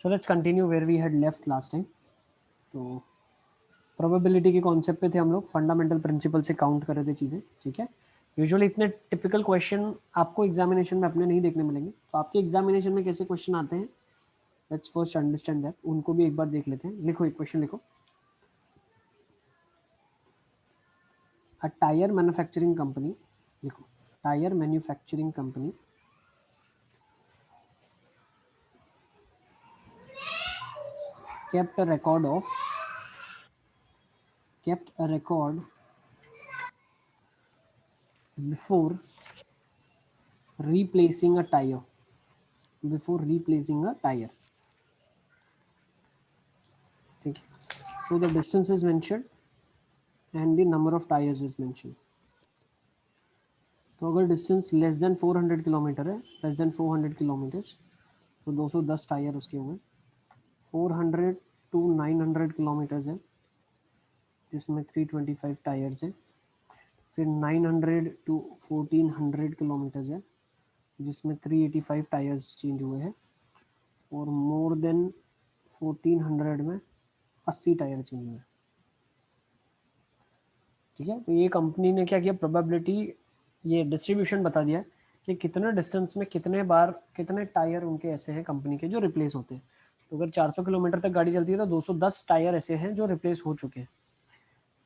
So let's continue where we had left last time. तो probability के concept पे थे हम लोग, फंडामेंटल प्रिंसिपल से काउंट कर रहे थे चीज़ें, ठीक है। यूजुअली इतने टिपिकल क्वेश्चन आपको एग्जामिनेशन में अपने नहीं देखने मिलेंगे, तो आपके एग्जामिनेशन में कैसे क्वेश्चन आते हैं, लेट्स फर्स्ट अंडरस्टैंड दैट, उनको भी एक बार देख लेते हैं। लिखो, एक क्वेश्चन लिखो। अ टायर मैन्युफैक्चरिंग कंपनी, लिखो, tyre manufacturing company kept a record before replacing a tire ठीक है। so the distance is mentioned and the number of tires is mentioned। तो अगर डिस्टेंस लेस देन 400 किलोमीटर है, less than 400 kilometres, तो 210 tyre उसके हुए। 400 to 900 kilometres है जिसमें 325 टायर्स हैं। फिर 900 टू 1400 किलोमीटर्स है जिसमें 385 टायर्स चेंज हुए हैं। और मोर देन 1400 में 80 टायर चेंज हुए। ठीक है, तो ये कंपनी ने क्या किया, प्रोबेबिलिटी, ये डिस्ट्रीब्यूशन बता दिया कि कितने डिस्टेंस में कितने बार कितने टायर उनके ऐसे हैं कंपनी के जो रिप्लेस होते हैं। तो अगर 400 किलोमीटर तक गाड़ी चलती है तो 210 टायर ऐसे हैं जो रिप्लेस हो चुके हैं।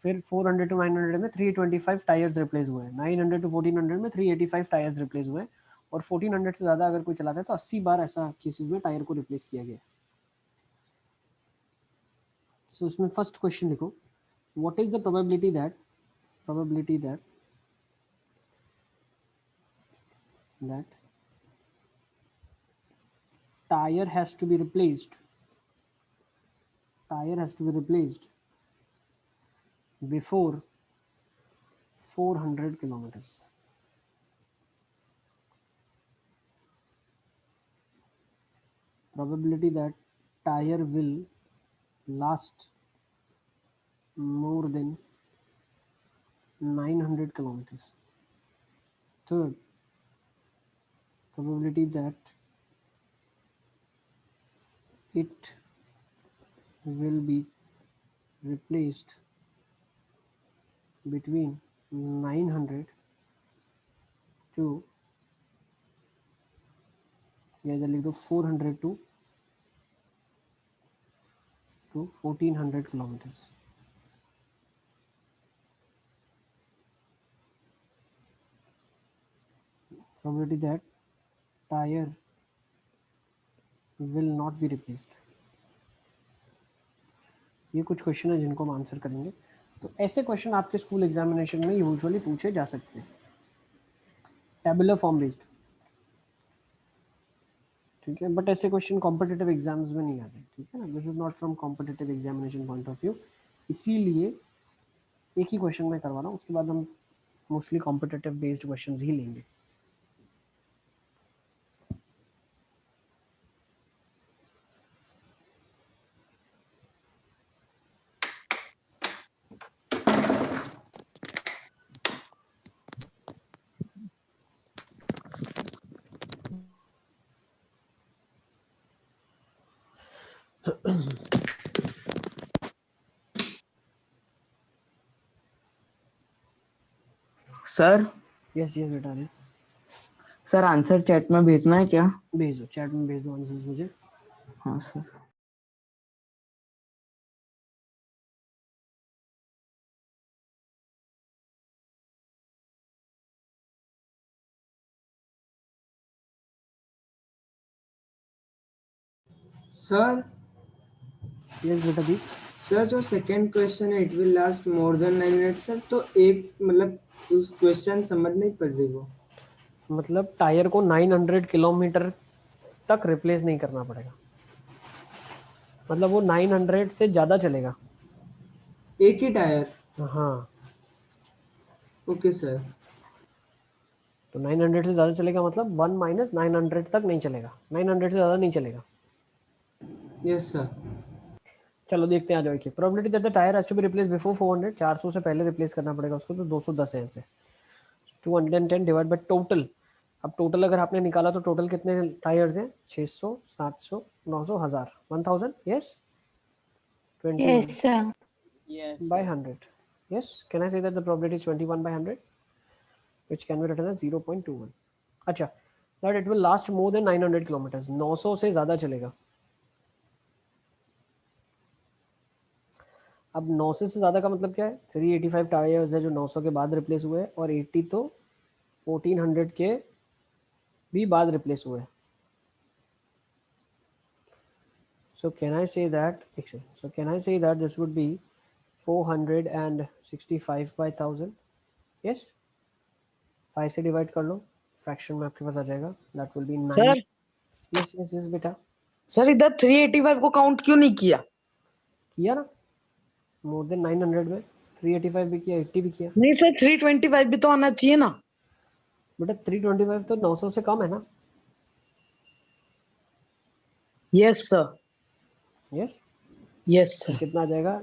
फिर 400 टू 900 में 325 टायर्स रिप्लेस हुए हैं। 900 टू 1400 में 385 टायर्स रिप्लेस हुए हैं। और 1400 से ज़्यादा अगर कोई चलाता है तो 80 बार ऐसा केसेस में टायर को रिप्लेस किया गया। सो इसमें फर्स्ट क्वेश्चन लिखो, what is the probability that tire has to be replaced before 400 kilometers। Probability that tire will last more than 900 kilometers। Third, probability that it will be replaced between 900 to, या इधर लिख दो 400 to 1400 kilometers। Probability that tire will not be replaced। ये कुछ question है जिनको हम answer करेंगे। तो ऐसे क्वेश्चन आपके स्कूल एग्जामिनेशन में यूजुअली पूछे जा सकते हैं, टेबुलर फॉर्म बेस्ड, ठीक है। बट ऐसे क्वेश्चन कॉम्पिटिटिव एग्जाम्स में नहीं आते, ठीक है ना। This is not from competitive examination point of view, इसीलिए एक ही क्वेश्चन मैं करवा रहा हूँ, उसके बाद हम मोस्टली कॉम्पिटिटिव बेस्ड क्वेश्चन ही लेंगे। सर यस यस बेटा, ने सर आंसर चैट में भेजना है क्या? भेज दो, चैट में भेज दो आंसर्स मुझे। हाँ सर। सर यस बेटा दी। सर जो सेकंड क्वेश्चन है, it will last more than 9 minutes, sir तो एक मतलब उस क्वेश्चन समझ नहीं पड़ रही वो। मतलब टायर को 900 किलोमीटर तक रिप्लेस नहीं करना पड़ेगा, मतलब वो 900 से ज़्यादा चलेगा। एक ही टायर? हाँ, ओके सर। तो 900 से ज़्यादा चलेगा मतलब 1 माइनस 900 तक नहीं चलेगा, 900 से ज़्यादा नहीं चलेगा। Yes sir. चलो देखते हैं, आ जाओ। कि probability that the tyre has to be replace before 400, 400 से पहले रिप्लेस करना पड़ेगा उसको, तो 210 है ऐसे। 210 डिवाइड बाय टोटल। अब टोटल अगर आपने निकाला तो टोटल कितने टायर्स हैं, 600, 700, 900 1000 1000 yes 21 Yes, sir. Yes, by sir. 100 yes can I say that the probability is 21 by 100 which can be written as 0.21 अच्छा that it will last more than 900 kilometers 900 से ज़्यादा चलेगा अब 900 से ज़्यादा का मतलब क्या है 385 टायर्स है जो 900 के बाद रिप्लेस हुए हैं और 80 तो 1400 के भी बाद रिप्लेस हुए हैं so can I say that this would be 465 by 1000 yes 5 से डिवाइड कर लो फ्रैक्शन में आपके पास आ जाएगा that will be 9 sir yes yes yes बेटा सर इधर 385 को काउंट क्यों नहीं किया? किया ना मोर देन 900 में 385 भी किया 80 भी किया नहीं सर 325 भी तो आना चाहिए ना. बेटा 325 तो 900 से कम है ना यस सर यस यस तो सर. कितना आ जाएगा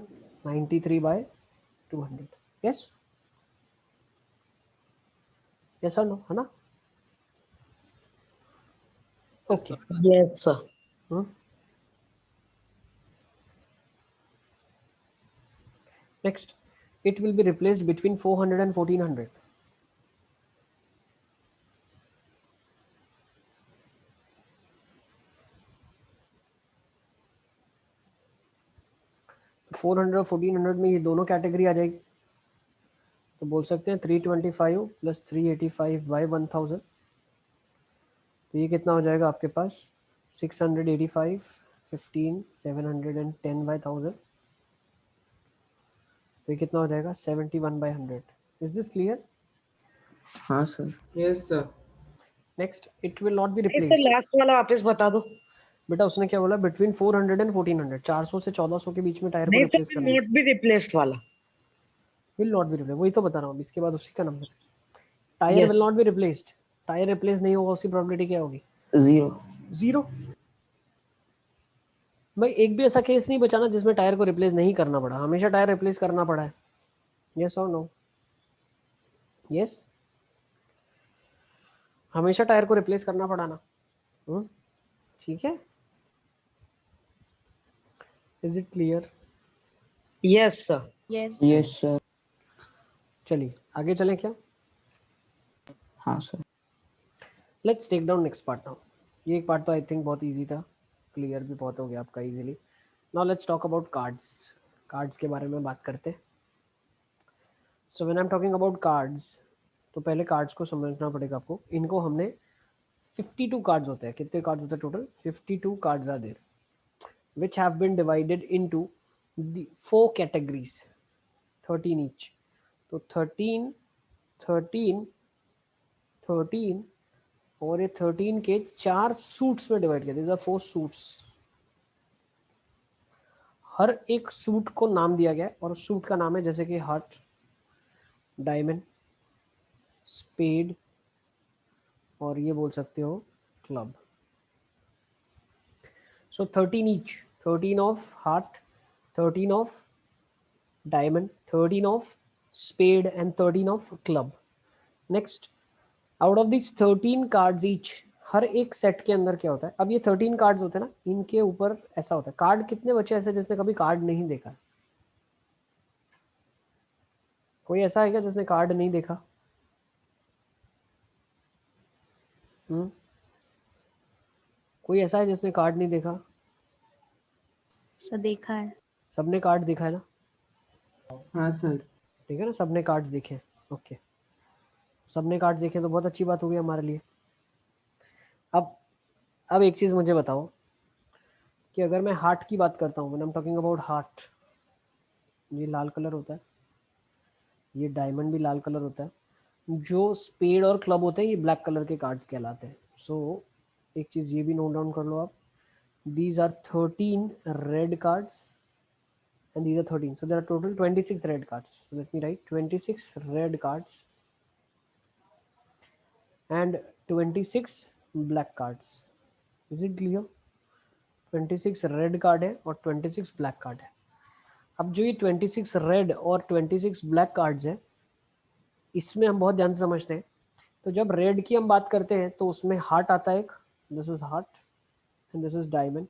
93 बाय 200 यस यस और नो है ना okay yes sir. next it will be replaced between 400 and 1400 400 और 1400 में ये दोनों कैटेगरी आ जाएगी तो बोल सकते हैं 325 प्लस 385 बाई 1000 तो ये कितना हो जाएगा आपके पास 685 15 710 बाई 1000 तो ये कितना हो जाएगा 71 बाई 100 इज दिस क्लियर हाँ sir. Yes, sir. Next it will not be sir replaced last वाला वापस बता दो. बेटा उसने क्या बोला बिटवीन 400 एंड 1400 400 से 1400 के बीच में टायर को नहीं रिप्लेस सर करना नोट भी रिप्लेस्ड वाला. विल नॉट बी रिप्लेस वही तो बता रहा हूँ इसके बाद उसी का number tyre Yes. Will not be replaced tyre replace नहीं होगा उसकी प्रोबेबिलिटी क्या होगी 0. जीरो भाई एक भी ऐसा केस नहीं बचाना जिसमें टायर को रिप्लेस नहीं करना पड़ा हमेशा टायर रिप्लेस करना पड़ा है यस और नो यस हमेशा टायर को रिप्लेस करना पड़ा ना ठीक है is it clear yes sir. Yes. Yes sir. चलिए आगे चलें क्या हाँ sir. Let's take down next part now ये एक पार्ट तो आई थिंक बहुत इजी था क्लियर भी बहुत हो गया आपका easily now let's talk about cards के बारे में बात करते हैं so when I am talking about cards तो पहले कार्ड्स को समझना पड़ेगा आपको इनको हमने 52 कार्ड्स होते हैं कितने कार्ड्स होते हैं total 52 cards are there which have been divided into the 4 categories 13 each तो 13 13 13 और ये 13 के 4 सूट्स में डिवाइड किया these are 4 सूट्स हर एक सूट को नाम दिया गया है और सूट का नाम है जैसे कि हार्ट डायमंड स्पेड और ये बोल सकते हो club so 13 each 13 of heart 13 of diamond 13 of spade and 13 of club next out of these 13 cards each हर एक सेट के अंदर क्या होता है अब ये 13 कार्ड्स होते हैं ना इनके ऊपर ऐसा होता है कार्ड कितने बच्चे ऐसे जिसने कभी कार्ड नहीं देखा कोई ऐसा है क्या जिसने कार्ड नहीं देखा कोई ऐसा है जिसने कार्ड नहीं देखा सर देखा है. सबने कार्ड देखा है ना हाँ सर. ठीक है ना सबने कार्ड्स देखे हैं ओके सबने कार्ड्स देखे तो बहुत अच्छी बात होगी हमारे लिए अब एक चीज़ मुझे बताओ कि अगर मैं हार्ट की बात करता हूँ when I am talking about heart ये लाल कलर होता है ये डायमंड भी लाल कलर होता है जो स्पेड और क्लब होते हैं ये ब्लैक कलर के कार्ड्स कहलाते हैं सो एक चीज़ ये भी नोट डाउन कर लो आप these are 13 red cards and these are 13 so there are total 26 red cards so let me write 26 red cards and 26 black cards is it clear 26 red card है और 26 ब्लैक कार्ड है अब जो ये 26 red और 26 black cards है इसमें हम बहुत ध्यान से समझते हैं तो जब रेड की हम बात करते हैं तो उसमें हार्ट आता है एक this is heart and this is diamond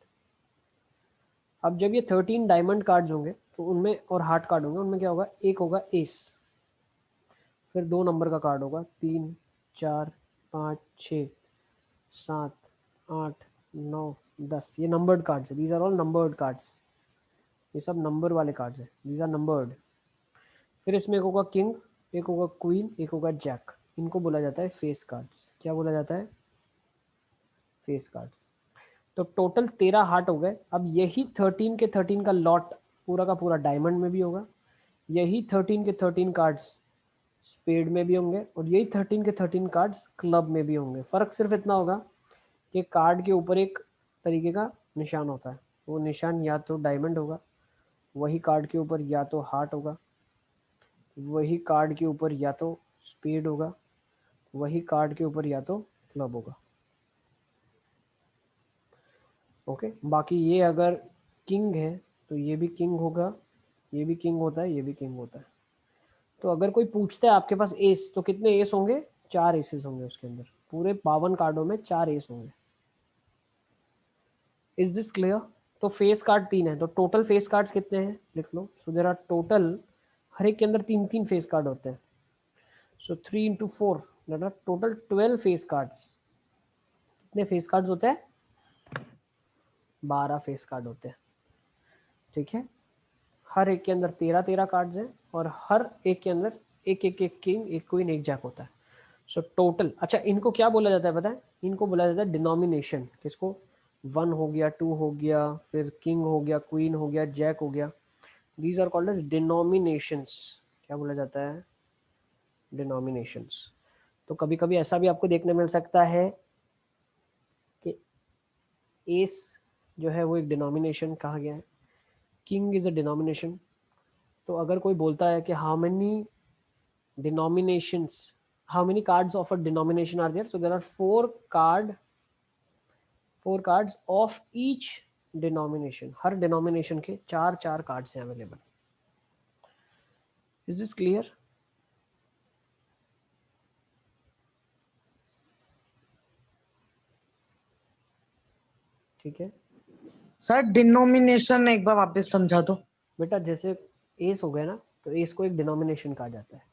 अब जब ये 13 डायमंड कार्ड्स होंगे तो उनमें और हार्ट कार्ड होंगे, उनमें क्या होगा, एक होगा एस, फिर 2 नंबर का कार्ड होगा, 3 4 5 6 7 8 9 10, ये नंबर्ड कार्ड्स है, these are all numbered cards, ये सब नंबर वाले कार्ड्स हैं, दीज आर नंबर्ड। फिर इसमें एक होगा किंग, एक होगा क्वीन, एक होगा जैक, इनको बोला जाता है फेस कार्ड्स। क्या बोला जाता है? Face cards. तो टोटल 13 हार्ट हो गए। अब यही 13 के 13 का लॉट पूरा का पूरा डायमंड में भी होगा, यही 13 के 13 कार्ड्स स्पेड में भी होंगे, और यही 13 के 13 कार्ड्स क्लब में भी होंगे। फर्क सिर्फ इतना होगा कि कार्ड के ऊपर एक तरीके का निशान होता है, वो निशान या तो डायमंड होगा, वही कार्ड के ऊपर या तो हार्ट होगा, वही कार्ड के ऊपर या तो स्पेड होगा, वही कार्ड के ऊपर या तो क्लब होगा। ओके, बाकी ये अगर किंग है तो ये भी किंग होगा, ये भी किंग होता है, ये भी किंग होता है। तो अगर कोई पूछता है आपके पास एस, तो कितने एस होंगे? 4 एसेस होंगे उसके अंदर, पूरे 52 कार्डों में 4 एस होंगे। Is this clear? तो फेस कार्ड 3 है, तो टोटल फेस कार्ड्स कितने हैं लिख लो। सो देयर आर टोटल, हर एक के अंदर 3 फेस कार्ड होते हैं। So 3 into 4, that are total 12 face cards. कितने फेस कार्ड्स होते हैं? 12 फेस कार्ड होते हैं। ठीक है, हर एक के अंदर 13 कार्ड्स हैं, और हर एक के अंदर एक एक एक किंग, एक क्वीन, एक जैक होता है। सो टोटल, अच्छा इनको क्या बोला जाता है पता है? इनको बोला जाता है डिनोमिनेशन। किसको? 1 हो गया, 2 हो गया, फिर किंग हो गया, क्वीन हो गया, जैक हो गया, these are called as denominations. क्या बोला जाता है? डिनोमिनेशंस। तो कभी कभी ऐसा भी आपको देखने मिल सकता है कि एस जो है वो एक डिनोमिनेशन कहा गया है, किंग इज अ डिनोमिनेशन। तो अगर कोई बोलता है कि how many denominations, how many cards of a denomination are there? So there are four cards of each denomination. Her denomination के 4 cards हैं available. Is this clear? ठीक है सर डिनोमिनेशन एक बार वापस समझा दो। बेटा, जैसे एस हो गया ना, तो एस को एक डिनोमिनेशन कहा जाता है,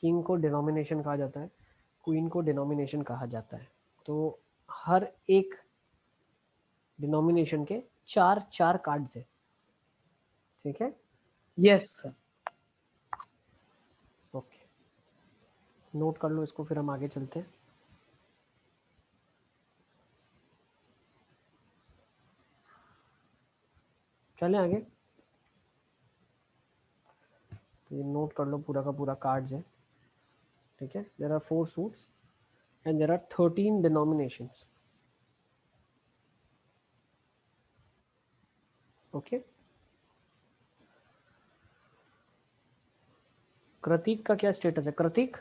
किंग को डिनोमिनेशन कहा जाता है, क्वीन को डिनोमिनेशन कहा जाता है। तो हर एक डिनोमिनेशन के 4 कार्ड्स है। ठीक है, यस सर। ओके, नोट कर लो इसको, फिर हम आगे चलते हैं। चलें आगे। तो ये नोट कर लो, पूरा का पूरा कार्ड्स है। ठीक है, there are 4 suits and there are 13 denominations. Okay, Kritik का क्या स्टेटस है? Kritik,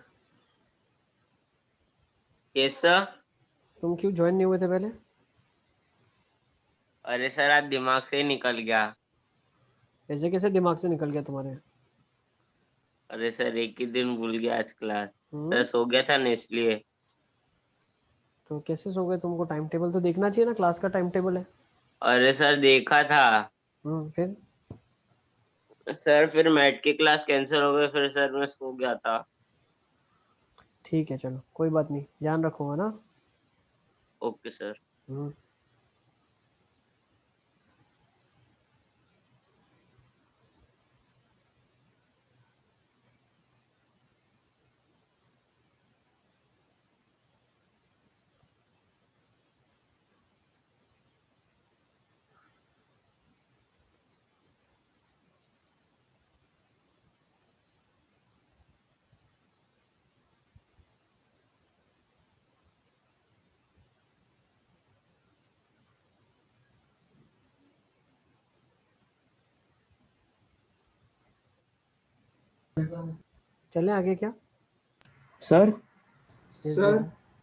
yes sir. तुम क्यों ज्वाइन नहीं हुए थे पहले? अरे सर आज दिमाग से ही निकल गया। ऐसे कैसे दिमाग से निकल गया तुम्हारे? अरे सर एक ही दिन भूल गया आज क्लास। हम्म, सर सो गया था ना इसलिए। तो कैसे सो गए? तुमको टाइम टेबल तो देखना चाहिए ना, क्लास का टाइम टेबल है। अरे सर देखा था फिर? सर, फिर मैथ की क्लास कैंसिल हो गई, फिर सर मैं सो गया था। ठीक है, चलो कोई बात नहीं, ध्यान रखूंगा ना। Okay sir. हम्म, चलें आगे क्या? Sir sir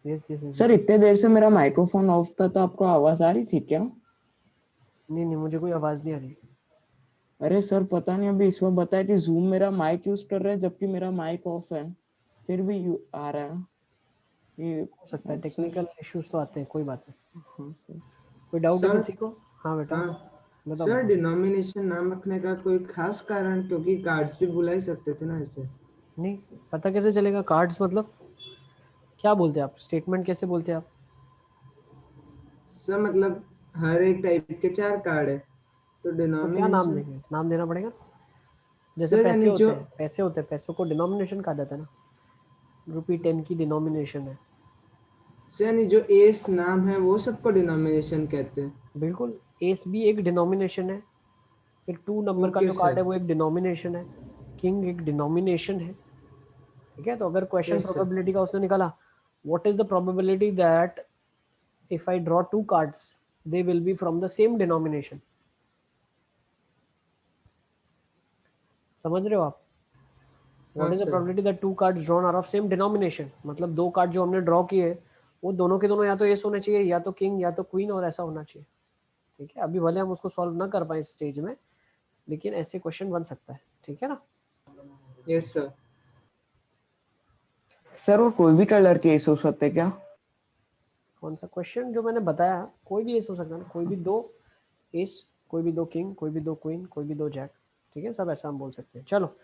yes yes yes. Sir इतने देर से मेरा माइक्रोफोन ऑफ था तो आपको आवाज आ रही थी क्या? नहीं नहीं, मुझे कोई आवाज़ नहीं आ रही। अरे सर पता नहीं, अभी इसमें बताया कि जूम मेरा माइक यूज कर रहा है जबकि मेरा माइक ऑफ है, फिर भी आ रहा है ये। हो सकता है, अब सर, टेक्निकल इश्यूज तो आते हैं, कोई बात नहीं। हाँ सर। कोई डाउट है सर किसी को? हाँ बेटा। हाँ बताओ सर बताओ। डिनोमिनेशन नाम रखने का कोई खास कारण, क्योंकि कार्ड्स भी बुला ही सकते थे ना ऐसे। नहीं पता कैसे चलेगा? कार्ड्स मतलब क्या बोलते हैं आप? स्टेटमेंट कैसे बोलते हैं आप? सर मतलब हर एक टाइप के 4 कार्ड है, तो तो क्या नाम डिनोमिनेशन। देंगे? नाम देना पड़ेगा। जैसे सर पैसे यानी होते जो, हैं, पैसे होते हैं, पैसों को डिनोमिनेशन कहा जाता है ना। ₹10 की डिनोमिनेशन है। सर यानी जो एस नाम है वो सबको डिनोमिनेशन कहते हैं। बिल्कुल, एस भी एक डिनोमिनेशन है। फिर 2 नंबर का ओके जो कार्ड सर। है वो एक डिनोमिनेशन है। किंग एक डिनोमिनेशन है। ठीक है, तो अगर क्वेश्चन यस सर। प्रोबेबिलिटी का उसने निकाला, what is the probability that if I draw 2 cards they will be from the same denomination? समझ रहे हो आप? हाँ what is the sir. Probability that 2 cards drawn are of same denomination? मतलब 2 card जो हमने ड्रॉ किए वो दोनों के दोनों या तो एस होने चाहिए, या तो किंग, या तो क्वीन, और ऐसा होना चाहिए। ठीक है, अभी भले हम उसको सॉल्व ना कर पाए इस स्टेज में, लेकिन ऐसे क्वेश्चन बन सकता है। ठीक है ना? Yes sir. सर वो कोई भी कलर के एस हो सकते क्या? कौन सा क्वेश्चन? जो मैंने बताया, कोई भी एस हो सकता है ना। कोई भी 2 एस, कोई भी 2 किंग, कोई भी 2 क्वीन, कोई भी 2 जैक। ठीक है, सब ऐसा हम बोल सकते हैं। चलो,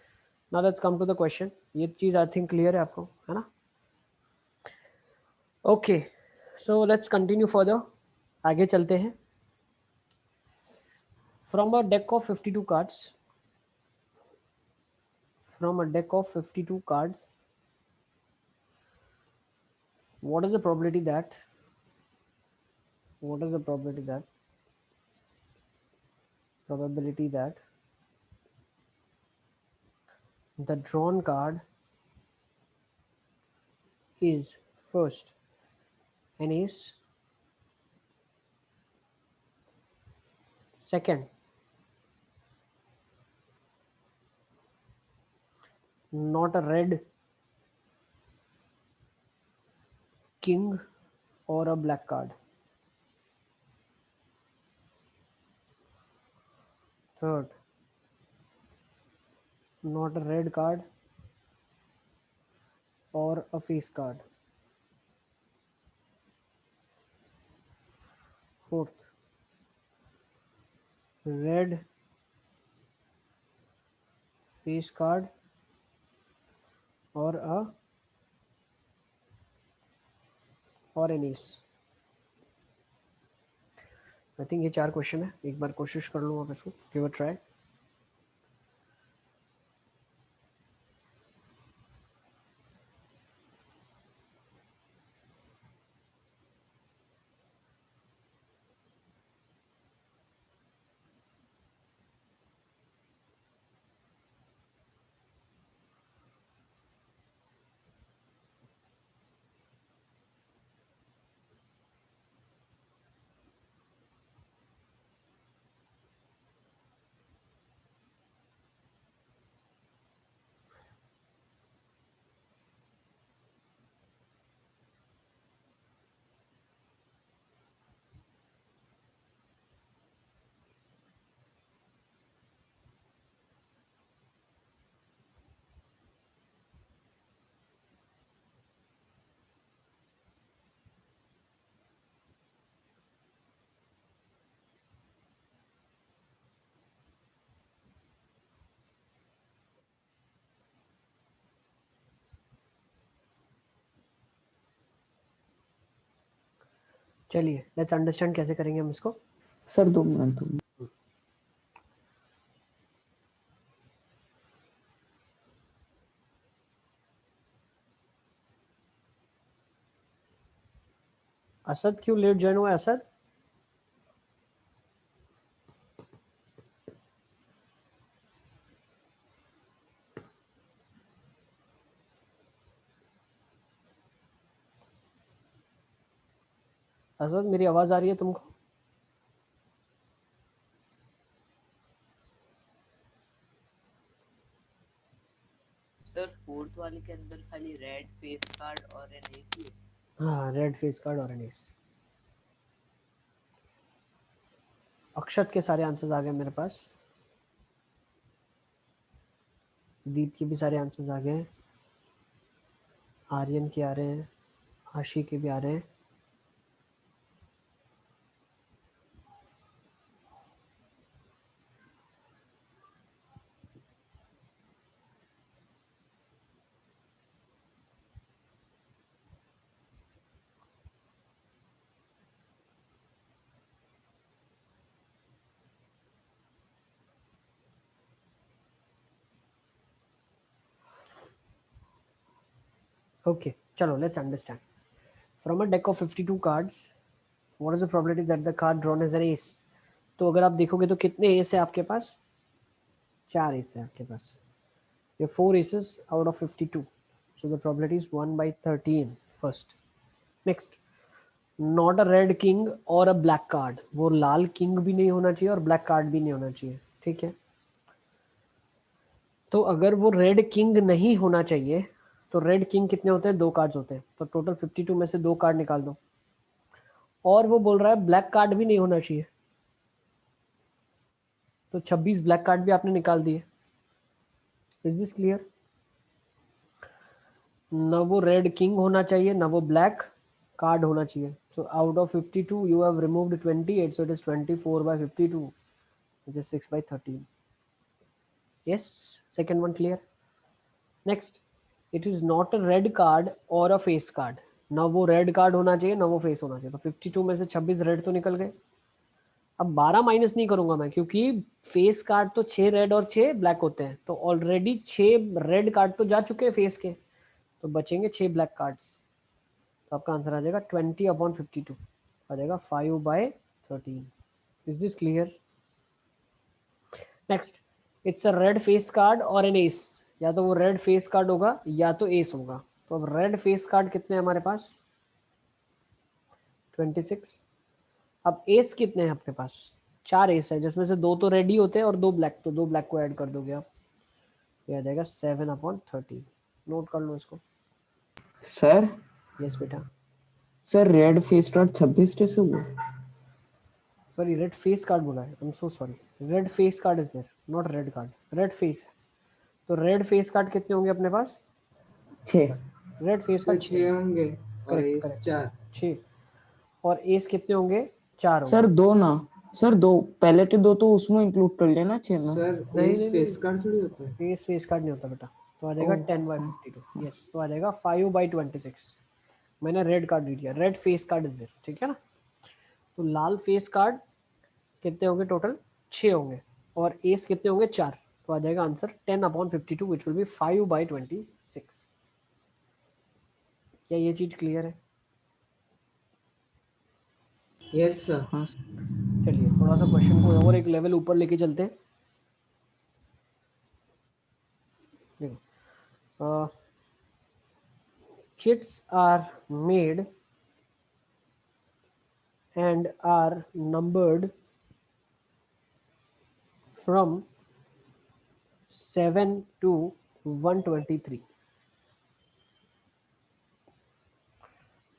now let's come to the question. ये चीज आई थिंक क्लियर है आपको, है ना? Okay, so let's continue further. आगे चलते हैं। From a deck of 52 cards, from a deck of 52 cards, what is the probability that what is the probability that the drawn card is first an ace, second not a red king or a black card, third not a red card or a face card, fourth red face card or an ace। I think ये 4 question है। एक बार कोशिश कर लूँ आप इसको, give a try. चलिए let's understand कैसे करेंगे हम इसको। Sir 2 minute. असद क्यों लेट ज्वाइन हुआ है? असद, असद मेरी आवाज आ रही है तुमको? सर फोर्थ वाले के अंदर खाली रेड फेस कार्ड और एन एस ही है। हाँ, रेड फेस कार्ड और एन एस। अक्षत के सारे आंसर्स आ गए मेरे पास। दीप के भी सारे आंसर्स आ गए। आर्यन के आ रहे हैं, आशी के भी आ रहे हैं। Okay, chalo, let's understand. From a deck of 52 cards, what is the probability that the card drawn is an ace? तो अगर आप देखोगे तो कितने एस है आपके पास? 4 एस है आपके पास. You have 4 aces out of 52. So the probability is 1 by 13 first. Next, not a red king or a black card. वो लाल किंग भी नहीं होना चाहिए और ब्लैक कार्ड भी नहीं होना चाहिए. ठीक है, तो अगर वो रेड किंग नहीं होना चाहिए तो रेड किंग कितने होते हैं? 2 कार्ड्स होते हैं. तो टोटल 52 में से 2 कार्ड निकाल दो. और वो बोल रहा है ब्लैक कार्ड भी नहीं होना चाहिए, तो 26 ब्लैक कार्ड भी आपने निकाल दिए. Is this clear? ना वो रेड किंग होना चाहिए, ना वो ब्लैक कार्ड होना चाहिए. So out of 52 you have removed 28, so it is 24 by 52, which is 6 by 13. Yes, second one clear. Next, it is not a red card or a face card. ना वो red card होना चाहिए ना वो face होना चाहिए. तो 52 में से 26 रेड तो निकल गए. अब 12 माइनस नहीं करूंगा मैं, क्योंकि फेस कार्ड तो 6 रेड और 6 ब्लैक होते हैं. तो ऑलरेडी 6 रेड कार्ड तो जा चुके हैं फेस के, तो बचेंगे 6 ब्लैक कार्ड्स. तो आपका आंसर आ जाएगा 20/52, आ जाएगा 5/13. Is this clear? Next, it's a red face card और एन एस. या तो वो रेड फेस कार्ड होगा या तो एस होगा. तो अब रेड फेस कार्ड कितने हैं हमारे पास? 26. अब एस कितने हैं आपके पास? 4 एस है, जिसमें से 2 तो रेड ही होते हैं और 2 ब्लैक. तो 2 ब्लैक को ऐड कर दोगे आप, ये आ जाएगा 7/13. नोट कर लो इसको. सर यस बेटा. सर रेड फेस कार्ड 26 कैसे हुआ? सॉरी, रेड फेस कार्ड बोला है. I am so sorry. Red face card is there, not red card. Red face है, तो रेड फेस कार्ड कितने होंगे अपने पास? 6. रेड फेस तो कार्ड 6 होंगे और करेक्ट एस करेक्ट 4. 6. और एस कितने होंगे? 4 सर होंगे. 2 ना. सर 2 पहले के 2 तो उसमें इंक्लूड कर लेना 6 में. सर नहीं एस नहीं फेस नहीं, कार्ड थोड़ी होता है. एस फेस कार्ड नहीं होता बेटा. तो आ जाएगा ओह. 10/52. यस, तो आ जाएगा 5/26. मैंने रेड कार्ड दे दिया. Red face card is there. ठीक है ना? तो लाल फेस कार्ड कितने होंगे? टोटल 6 होंगे. और एस कितने होंगे? 4. तो आ जाएगा आंसर 10/52, विच विल बी 5/26. क्या ये चीज क्लियर है? Yes sir. हाँ. चलिए थोड़ा सा क्वेश्चन को और एक लेवल ऊपर लेके चलते हैं. देखो, chits are made and are numbered from 7 to 123.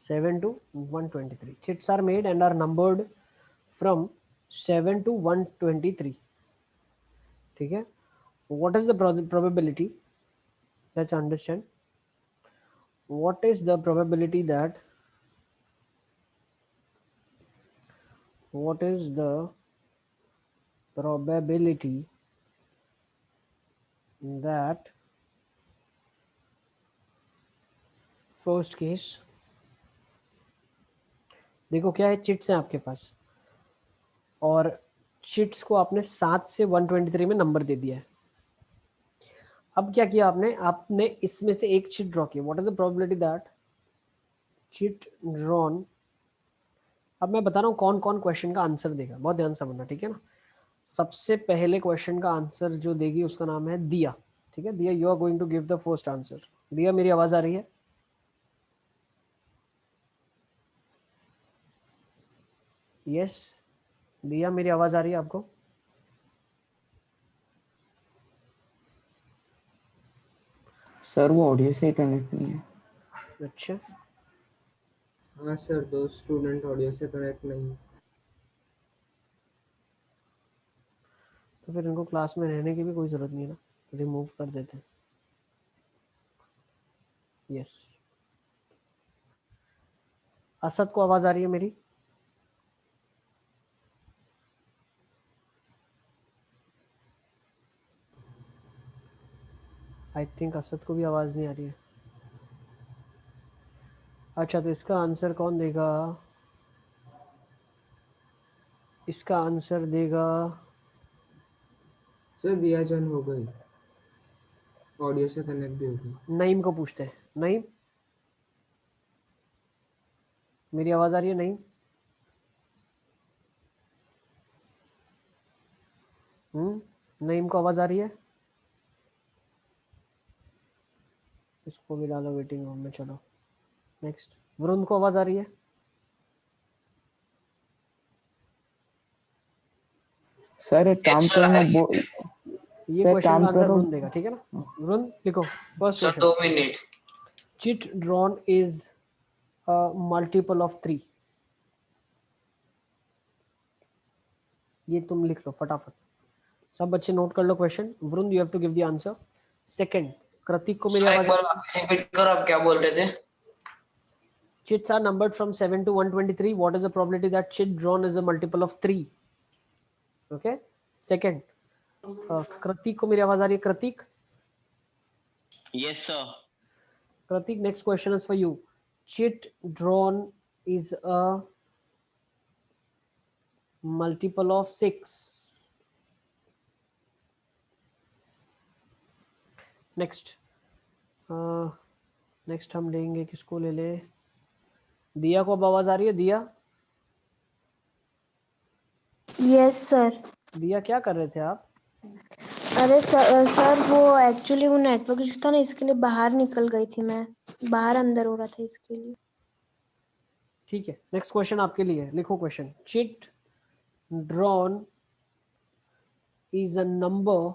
7 to 123. Chits are made and are numbered from 7 to 123. ठीक है? What is the probability? Let's understand. What is the probability that? What is the probability that first case? देखो क्या है, chits हैं आपके पास और chits को आपने 7 से 123 में नंबर दे दिया है. अब क्या किया आपने? आपने इसमें से एक चिट ड्रॉ किया. What is the probability that chit drawn? अब मैं बता रहा हूँ कौन कौन क्वेश्चन का आंसर देगा. बहुत ध्यान से समझना, ठीक है ना? सबसे पहले क्वेश्चन का आंसर जो देगी उसका नाम है दिया. ठीक है, Diya, you are going to give the first answer. Diya, मेरी आवाज आ रही है? यस दिया, मेरी आवाज आ रही है आपको? सर वो ऑडियो से कनेक्ट नहीं है. अच्छा, हाँ सर, 2 स्टूडेंट ऑडियो से कनेक्ट नहीं है. तो फिर इनको क्लास में रहने की भी कोई जरूरत नहीं है ना, रिमूव कर देते हैं. यस, असद को आवाज आ रही है मेरी? आई थिंक असद को भी आवाज नहीं आ रही है. अच्छा, तो इसका आंसर कौन देगा? इसका आंसर देगा सर दिया जन हो गई, ऑडियो से कनेक्ट भी हो गई. नईम को पूछते हैं. नईम, मेरी आवाज आ रही है? नहीं? नईम को आवाज आ रही है? इसको भी डालो वेटिंग रूम में। चलो नेक्स्ट। वरुण को आवाज आ रही है? सर एक काम Yes, sir. करो ना ये सर क्वेश्चन काम का आंसर करो। वरुण देगा, ठीक है ना? वरुण लिखो first Sir, question. 2 minutes. Chit drawn is a multiple of 3। ये तुम लिख लो फटाफट। सब बच्चे नोट कर लो question. Varun, you have to give the answer. Second, Kritik को मेरी Sir, आवाज एक बार वापस रिपीट करो, आप क्या बोल रहे थे? Chits are numbered from 7 to 123. What is the probability that chit drawn is a multiple of 3? Okay. Second, Kratik को मेरी आवाज आ रही है? कृतिक, Yes, sir. Kratik, next question is for you. Chit drawn is a multiple of 6. Next, next हम लेंगे किसको? ले ले दिया को। अब आवाज आ रही है? दिया, यस सर। दिया क्या कर रहे थे आप? अरे सर वो एक्चुअली वो नेटवर्क इशू था ना, इसके लिए बाहर निकल गई थी मैं। बाहर अंदर हो रहा था इसके लिए। ठीक है, नेक्स्ट क्वेश्चन आपके लिए। लिखो question. Chit drawn is a number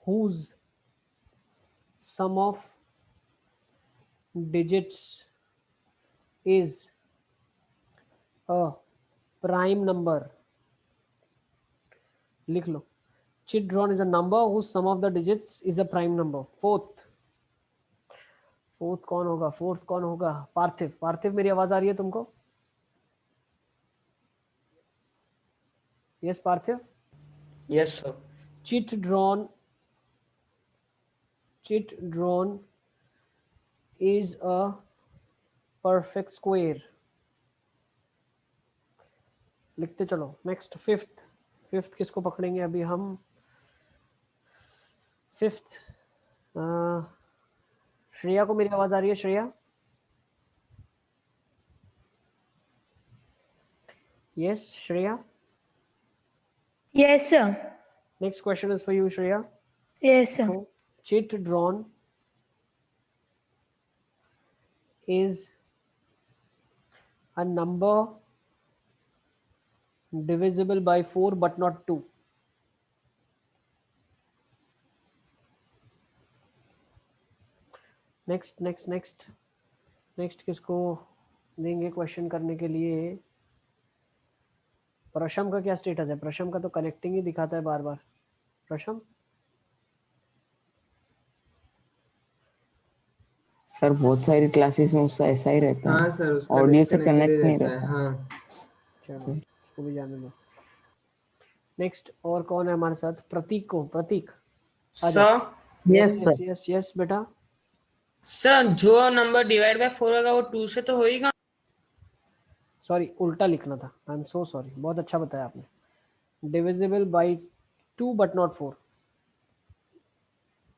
whose sum of digits is a prime number. लिख लो। Chit drawn is a number whose sum of the digits is a prime number. Fourth कौन होगा? Fourth कौन होगा? पार्थिव। पार्थिव, मेरी आवाज आ रही है तुमको? Yes Parthiv. Yes, sir. Chit drawn is a perfect square. लिखते चलो। नेक्स्ट, फिफ्थ किसको पकड़ेंगे अभी हम? फिफ्थ, श्रेया को मेरी आवाज आ रही है? Shreya, yes Shreya. Yes, sir. Next question is for you Shreya. Yes, sir. Chit drawn is a number divisible by 4 but not 2. Next किसको देंगे क्वेश्चन करने के लिए? प्रशम का क्या स्टेटस है? प्रशम का तो कनेक्टिंग ही दिखाता है बार बार। प्रशम, सर बहुत सारी क्लासेस में उसका ऐसा ही रहता हाँ है, सर, उसका ऑडियो से डिस्कनेक्टेड कनेक्ट नहीं रहता है। रहता। हाँ चलो इसको भी जाने दो। नेक्स्ट और कौन है हमारे साथ? प्रतीक को। प्रतीक सर। Yes sir. यस बेटा। सर जो नंबर डिवाइड बाय 4 होगा वो 2 से तो होएगा। सॉरी, उल्टा लिखना था। आई एम सो सॉरी। बहुत अच्छा बताया आपने। डिविजिबल बाय 2 बट नॉट 4,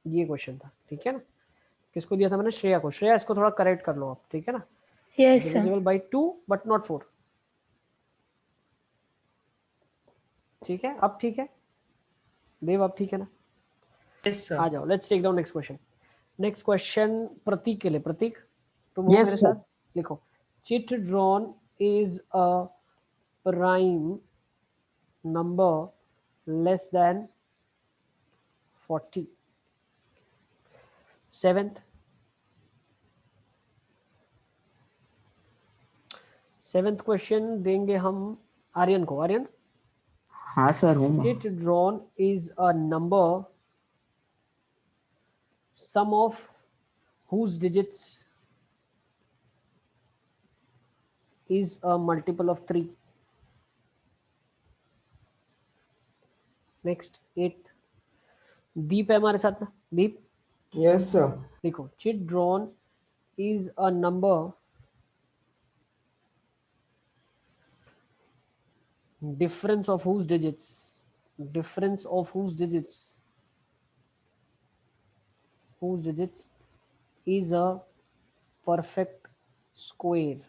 ये क्वेश्चन था, ठीक है ना? किसको दिया था मैंने? श्रेया को। श्रेया, इसको थोड़ा करेक्ट कर लो आप, ठीक है ना? Yes, sir. Divisible by 2 but not 4, ठीक है? अब ठीक है देव? अब ठीक है ना? Yes sir. आ जाओ, let's take down next question. Next question Prateek के लिए। प्रतीक, तुम हो Yes, मेरे sir. साथ? लिखो। Chit drawn is a prime number less than 40। Seventh question देंगे हम आर्यन को। आर्यन, हाँ सर हूँ मैं। Chit drawn is a number sum of whose digits is a multiple of 3. Next, 8th, दीप है हमारे साथ ना? दीप, यस सर। लिखो। Chit drawn is a number difference of whose digits is a perfect square.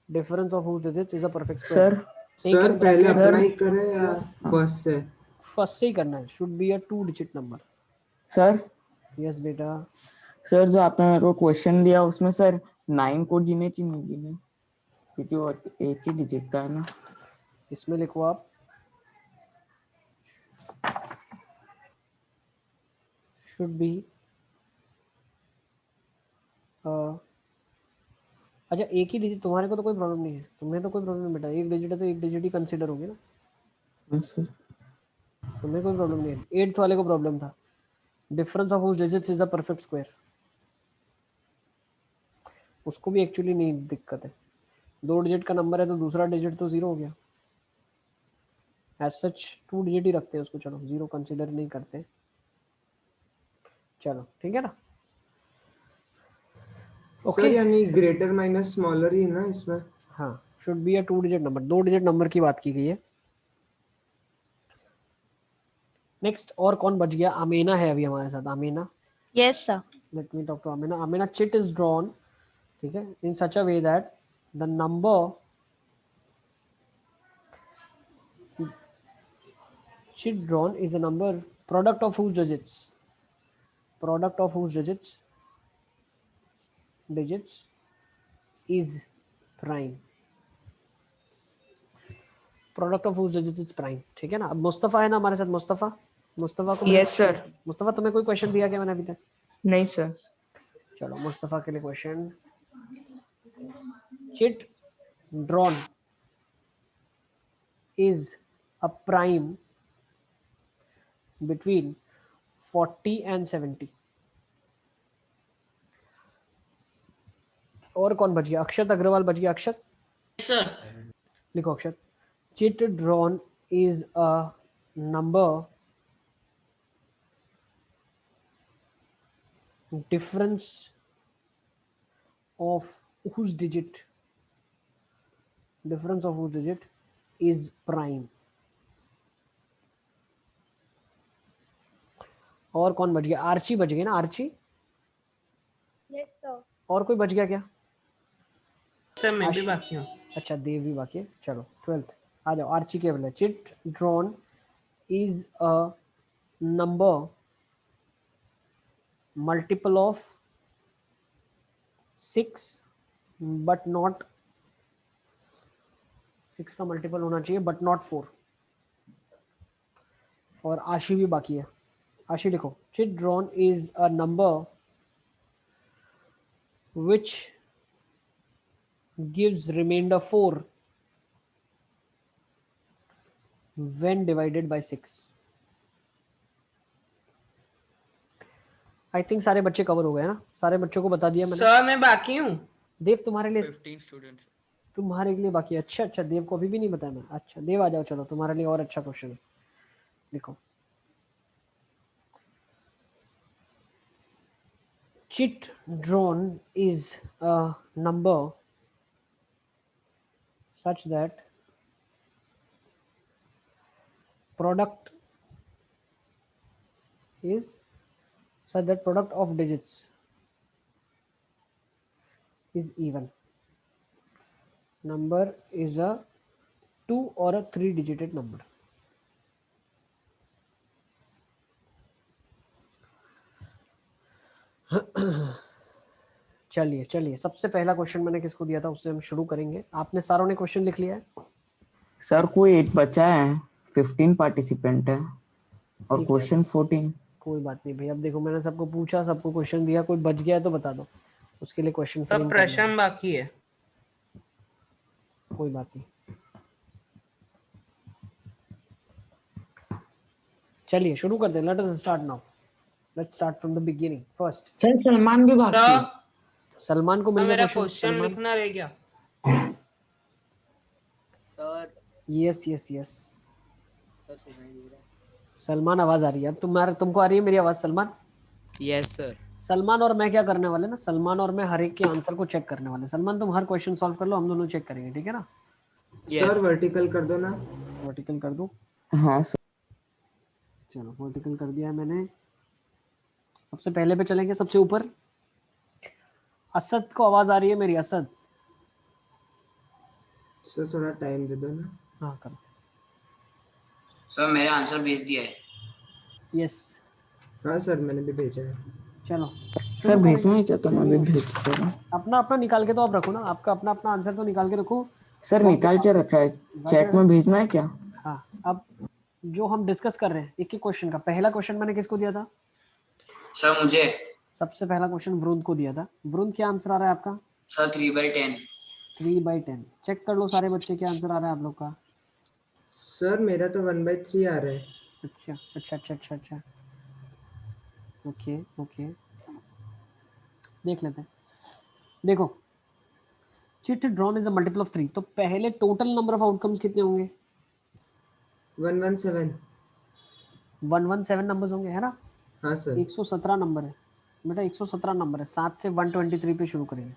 Difference of whose digits is a perfect square. Sir Take sir in पहले bracket apply करें या first से? First से ही करना है. Should be a 2-digit number. Sir Yes बेटा. Sir जो आपने मेरे को क्वेश्चन दिया उसमें सर 9 को गिने कि नहीं गिने, क्योंकि वो एक ही डिजिट का है ना. इसमें लिखो आप should be अच्छा एक ही डिजिट. तुम्हारे को तो कोई प्रॉब्लम नहीं है, तुम्हें तो कोई प्रॉब्लम नहीं बेटा. एक डिजिट है तो एक डिजिट ही कंसीडर होगी ना. हाँ सर. तुम्हें कोई प्रॉब्लम नहीं है. 8th वाले को प्रॉब्लम था. Difference of whose digits is a perfect square. उसको भी एक्चुअली नहीं दिक्कत है. 2 डिजिट का नंबर है तो दूसरा डिजिट तो 0 हो गया. एज सच 2 डिजिट ही रखते हैं उसको. चलो 0 कंसीडर नहीं करते. चलो ठीक है ना. सर यानी ग्रेटर माइनस स्मॉलर ही ना इसमें? हाँ, should be a 2 digit number. 2 digit number की बात की गई है. नेक्स्ट और कौन बच गया? अमीना है अभी हमारे साथ. Amina, Yes, sir. Let me talk to Amina. Amina, chit is drawn, ठीक है, in such a way that the number chit drawn is a number product of whose digits is prime. Product of whose digits is prime. ठीक है ना. अब मुस्तफा है ना हमारे साथ. मुस्तफा को यस सर. मुस्तफा तुम्हें कोई क्वेश्चन दिया क्या मैंने अभी तक? नहीं सर. चलो मुस्तफा के लिए question. Chit drawn is a prime between 40 and 70. और कौन बच गया? अक्षत अग्रवाल बच गया. अक्षत सर. लिखो Akshat. Chit drawn is a number difference of whose digit is prime. और कौन बच गया? आर्ची बच गई ना. आर्ची. Yes sir. और कोई बच गया क्या? सर मैं भी बाकी हूँ. अच्छा देव भी बाकी है. चलो 12th आ जाओ. आर्ची के बोले chit drawn is a number multiple of 6 but not 6 का मल्टीपल होना चाहिए बट नॉट 4. और आशी भी बाकी है. आशी लिखो. Chit drawn is a number which gives remainder 4 when divided by 6. I think सारे बच्चे कवर हो गए ना. सारे बच्चों को बता दिया मैंने. सर मैं बाकी हूँ. देव तुम्हारे लिए 15 स्टूडेंट्स. तुम्हारे लिए बाकी है. अच्छा देव को अभी भी नहीं बताया मैं. अच्छा देव आ जाओ. चलो तुम्हारे लिए और अच्छा क्वेश्चन है. देखो chit drawn is a number such that product of digits is even. Number is a 2 or a 3 digit number. चलिए सबसे पहला क्वेश्चन मैंने किसको दिया था उससे हम शुरू करेंगे. आपने सारों ने क्वेश्चन लिख लिया है? सर कोई 8 बचा है. 15 पार्टिसिपेंट है और ठीक है. क्वेश्चन 14. कोई बात नहीं भाई. अब देखो मैंने सबको पूछा, सबको क्वेश्चन दिया. कोई बच गया है तो बता दो. उसके लिए क्वेश्चन सर फ्रेम प्रश्न बाकी है. कोई बात नहीं. चलिए शुरू करते हैं. Let us start now. Let's start from the beginning. First sir Salman भी बाकी है. सर सलमान को मिल गया मेरा क्वेश्चन. क्वेश्चन सलमान. लिखना रह गया. सर यस सर सुनाई दे रहा है? सलमान आवाज आ रही है. अब तुमको आ रही है मेरी आवाज सलमान? Yes sir. सलमान और मैं क्या करने वाले ना, सलमान और मैं हर एक के आंसर को चेक करने वाले. सलमान तुम हर क्वेश्चन सॉल्व कर लो, हम दोनों चेक करेंगे. ठीक है ना. सर वर्टिकल कर दो ना. वर्टिकल कर दूं? हाँ सर. चलो वर्टिकल कर दिया है मैंने. सबसे पहले पे चलेंगे, सबसे ऊपर. असद को आवाज आ रही है मेरी? असद, सर थोड़ा टाइम दे दो ना। हाँ करो। सर मेरे आंसर भेज दिया है। यस, हाँ सर मैंने भी भेजा है। चलो सर शुरू भेजना करेंगे। है क्या? तो मैं भी भेज दे रहा हूँ। अपना अपना निकाल के तो आप रखो ना, आपका अपना अपना आंसर तो निकाल के रखो। सर निकाल के रखा है, चैट में भेजना है क्या? हाँ, अब जो हम डिस्कस कर रहे हैं एक एक क्वेश्चन का, पहला क्वेश्चन मैंने किसको दिया था? सर मुझे। सबसे पहला क्वेश्चन वरुण को दिया था। वरुण, क्या आंसर आ रहा है आपका? सर 3/10। 3/10। चेक कर लो सारे बच्चे, क्या आंसर आ रहा है आप लोग का? सर मेरा तो 1/3 आ रहा है। अच्छा अच्छा अच्छा अच्छा अच्छा, ओके ओके, देख लेते हैं। देखो, chit drawn is a multiple of 3, तो पहले टोटल नंबर ऑफ आउटकम्स कितने होंगे? 117। 117 नंबर्स होंगे, है ना? हाँ सर। 117 नंबर है बेटा, 117 नंबर है। 7 से 123 पे शुरू करेंगे।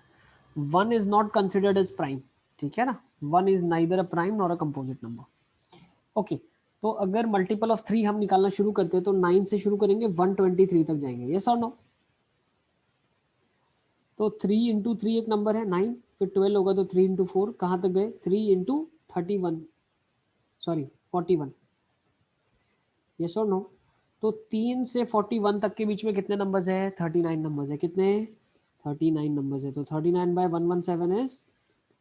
1 is not considered as prime, ठीक है ना? 1 is neither a prime nor a composite number. Okay, तो अगर मल्टीपल ऑफ 3 हम निकालना शुरू करते हैं तो 9 से शुरू करेंगे, 123 तक जाएंगे, यस और नो? तो 3 इंटू 3 एक नंबर है 9, फिर 12 होगा तो 3 इंटू 4 कहाँ तक गए? 3 इंटू 31, सॉरी 41, यस और नो? तो 3 से 41 तक के बीच में कितने नंबर्स है? 39 नंबर्स है। कितने? 39 नंबर्स है। तो 39 बाय 117 इज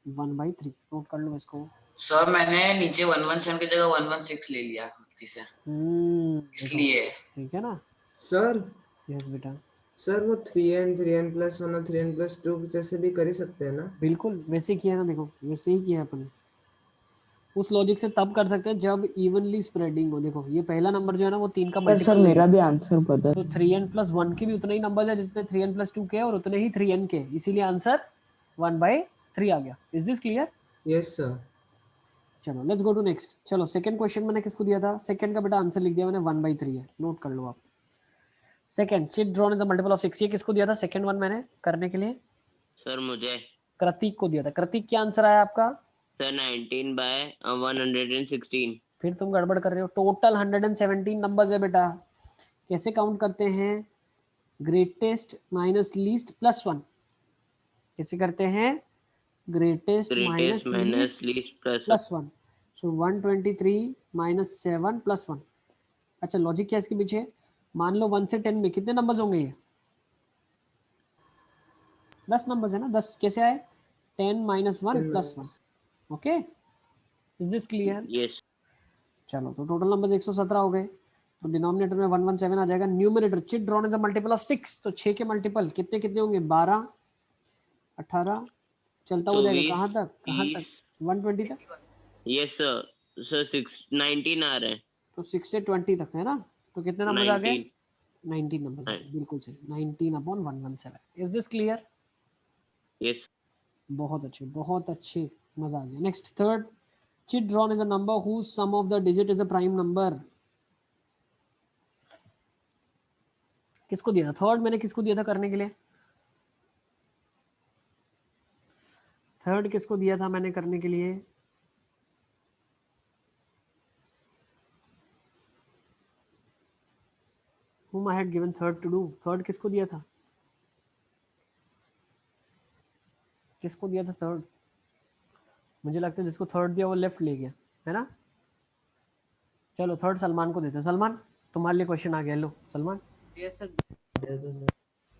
1/3। नोट कर लो इसको। सर मैंने नीचे 117 की जगह 116 ले लिया गलती से, देखो, इसलिए। ठीक है ना? सर यस बेटा, सर वो 3n+1 और 3n+2 जैसे भी कर ही सकते हैं ना? बिल्कुल वैसे ही किया ना, देखो वैसे ही किया अपन ने। उस लॉजिक से तब कर सकते हैं जब इवनली स्प्रेडिंग हो। देखो ये पहला नंबर जो है ना वो 3 का सर मल्टीपल नहीं मेरा है, भी आंसर बदल। तो 3n+1 के भी उतने ही नंबर है जितने 3n+2 के, और उतने ही 3n के, इसीलिए आंसर 1/3 आ गया। Is this clear? Yes sir. चलो लेट्स गो टू नेक्स्ट। चलो सेकंड क्वेश्चन मैंने किसको दिया था? सेकंड का बेटा आंसर लिख दिया मैंने, 1/3 है। नोट कर लो आप। Second, chit drawn is a multiple of 6, ये किसको दिया था सेकंड वन मैंने करने के लिए? सर मुझे। कृतिक को दिया था। कृतिक, क्या आंसर आया आपका? सर 19/116। फिर तुम गड़बड़ कर रहे हो, टोटल 117 नंबर्स है बेटा। कैसे काउंट करते हैं? Greatest minus least plus 1। कैसे करते हैं? Greatest minus greatest minus least least plus. Plus 1। सो 123 माइनस 7 प्लस 1। अच्छा, लॉजिक क्या है इसके पीछे? मान लो 1 से 10 में कितने नंबर्स होंगे? ये 10 नंबर्स है ना। 10 कैसे आए? 10 minus 1 plus 1। Okay, is this clear? Yes. चलो, तो टोटल नंबर्स 117 हो गए, तो डिनोमिनेटर में 117 आ जाएगा। Numerator, chit drawn is a multiple of 6, तो 6 के मल्टीपल कितने कितने होंगे? 12, 18, चलता हो जाएगा 24, कहाँ तक? कहाँ तक? 30। 120 तक। Yes sir. सर 19 आ रहे हैं। तो 6 से 20 तक है ना, तो कितने नंबर आ गए? 19। 19 नंबर आ गए, बिल्कुल सही। 19/117। Is this clear? यस। बहुत अच्छे, बहुत अच्छे, मजा आ गया। Next, third, chit drawn is a number whose sum of the digit is a prime number। किसको दिया था थर्ड मैंने? किसको दिया था करने के लिए? थर्ड किसको दिया था मैंने करने के लिए? whom I had given third to do। Third किसको दिया था? किसको दिया था थर्ड? मुझे लगता है जिसको थर्ड दिया वो लेफ्ट ले गया, है ना? चलो थर्ड सलमान को देते हैं। सलमान, तुम्हारे लिए क्वेश्चन आ गया, लो सलमान यस सर।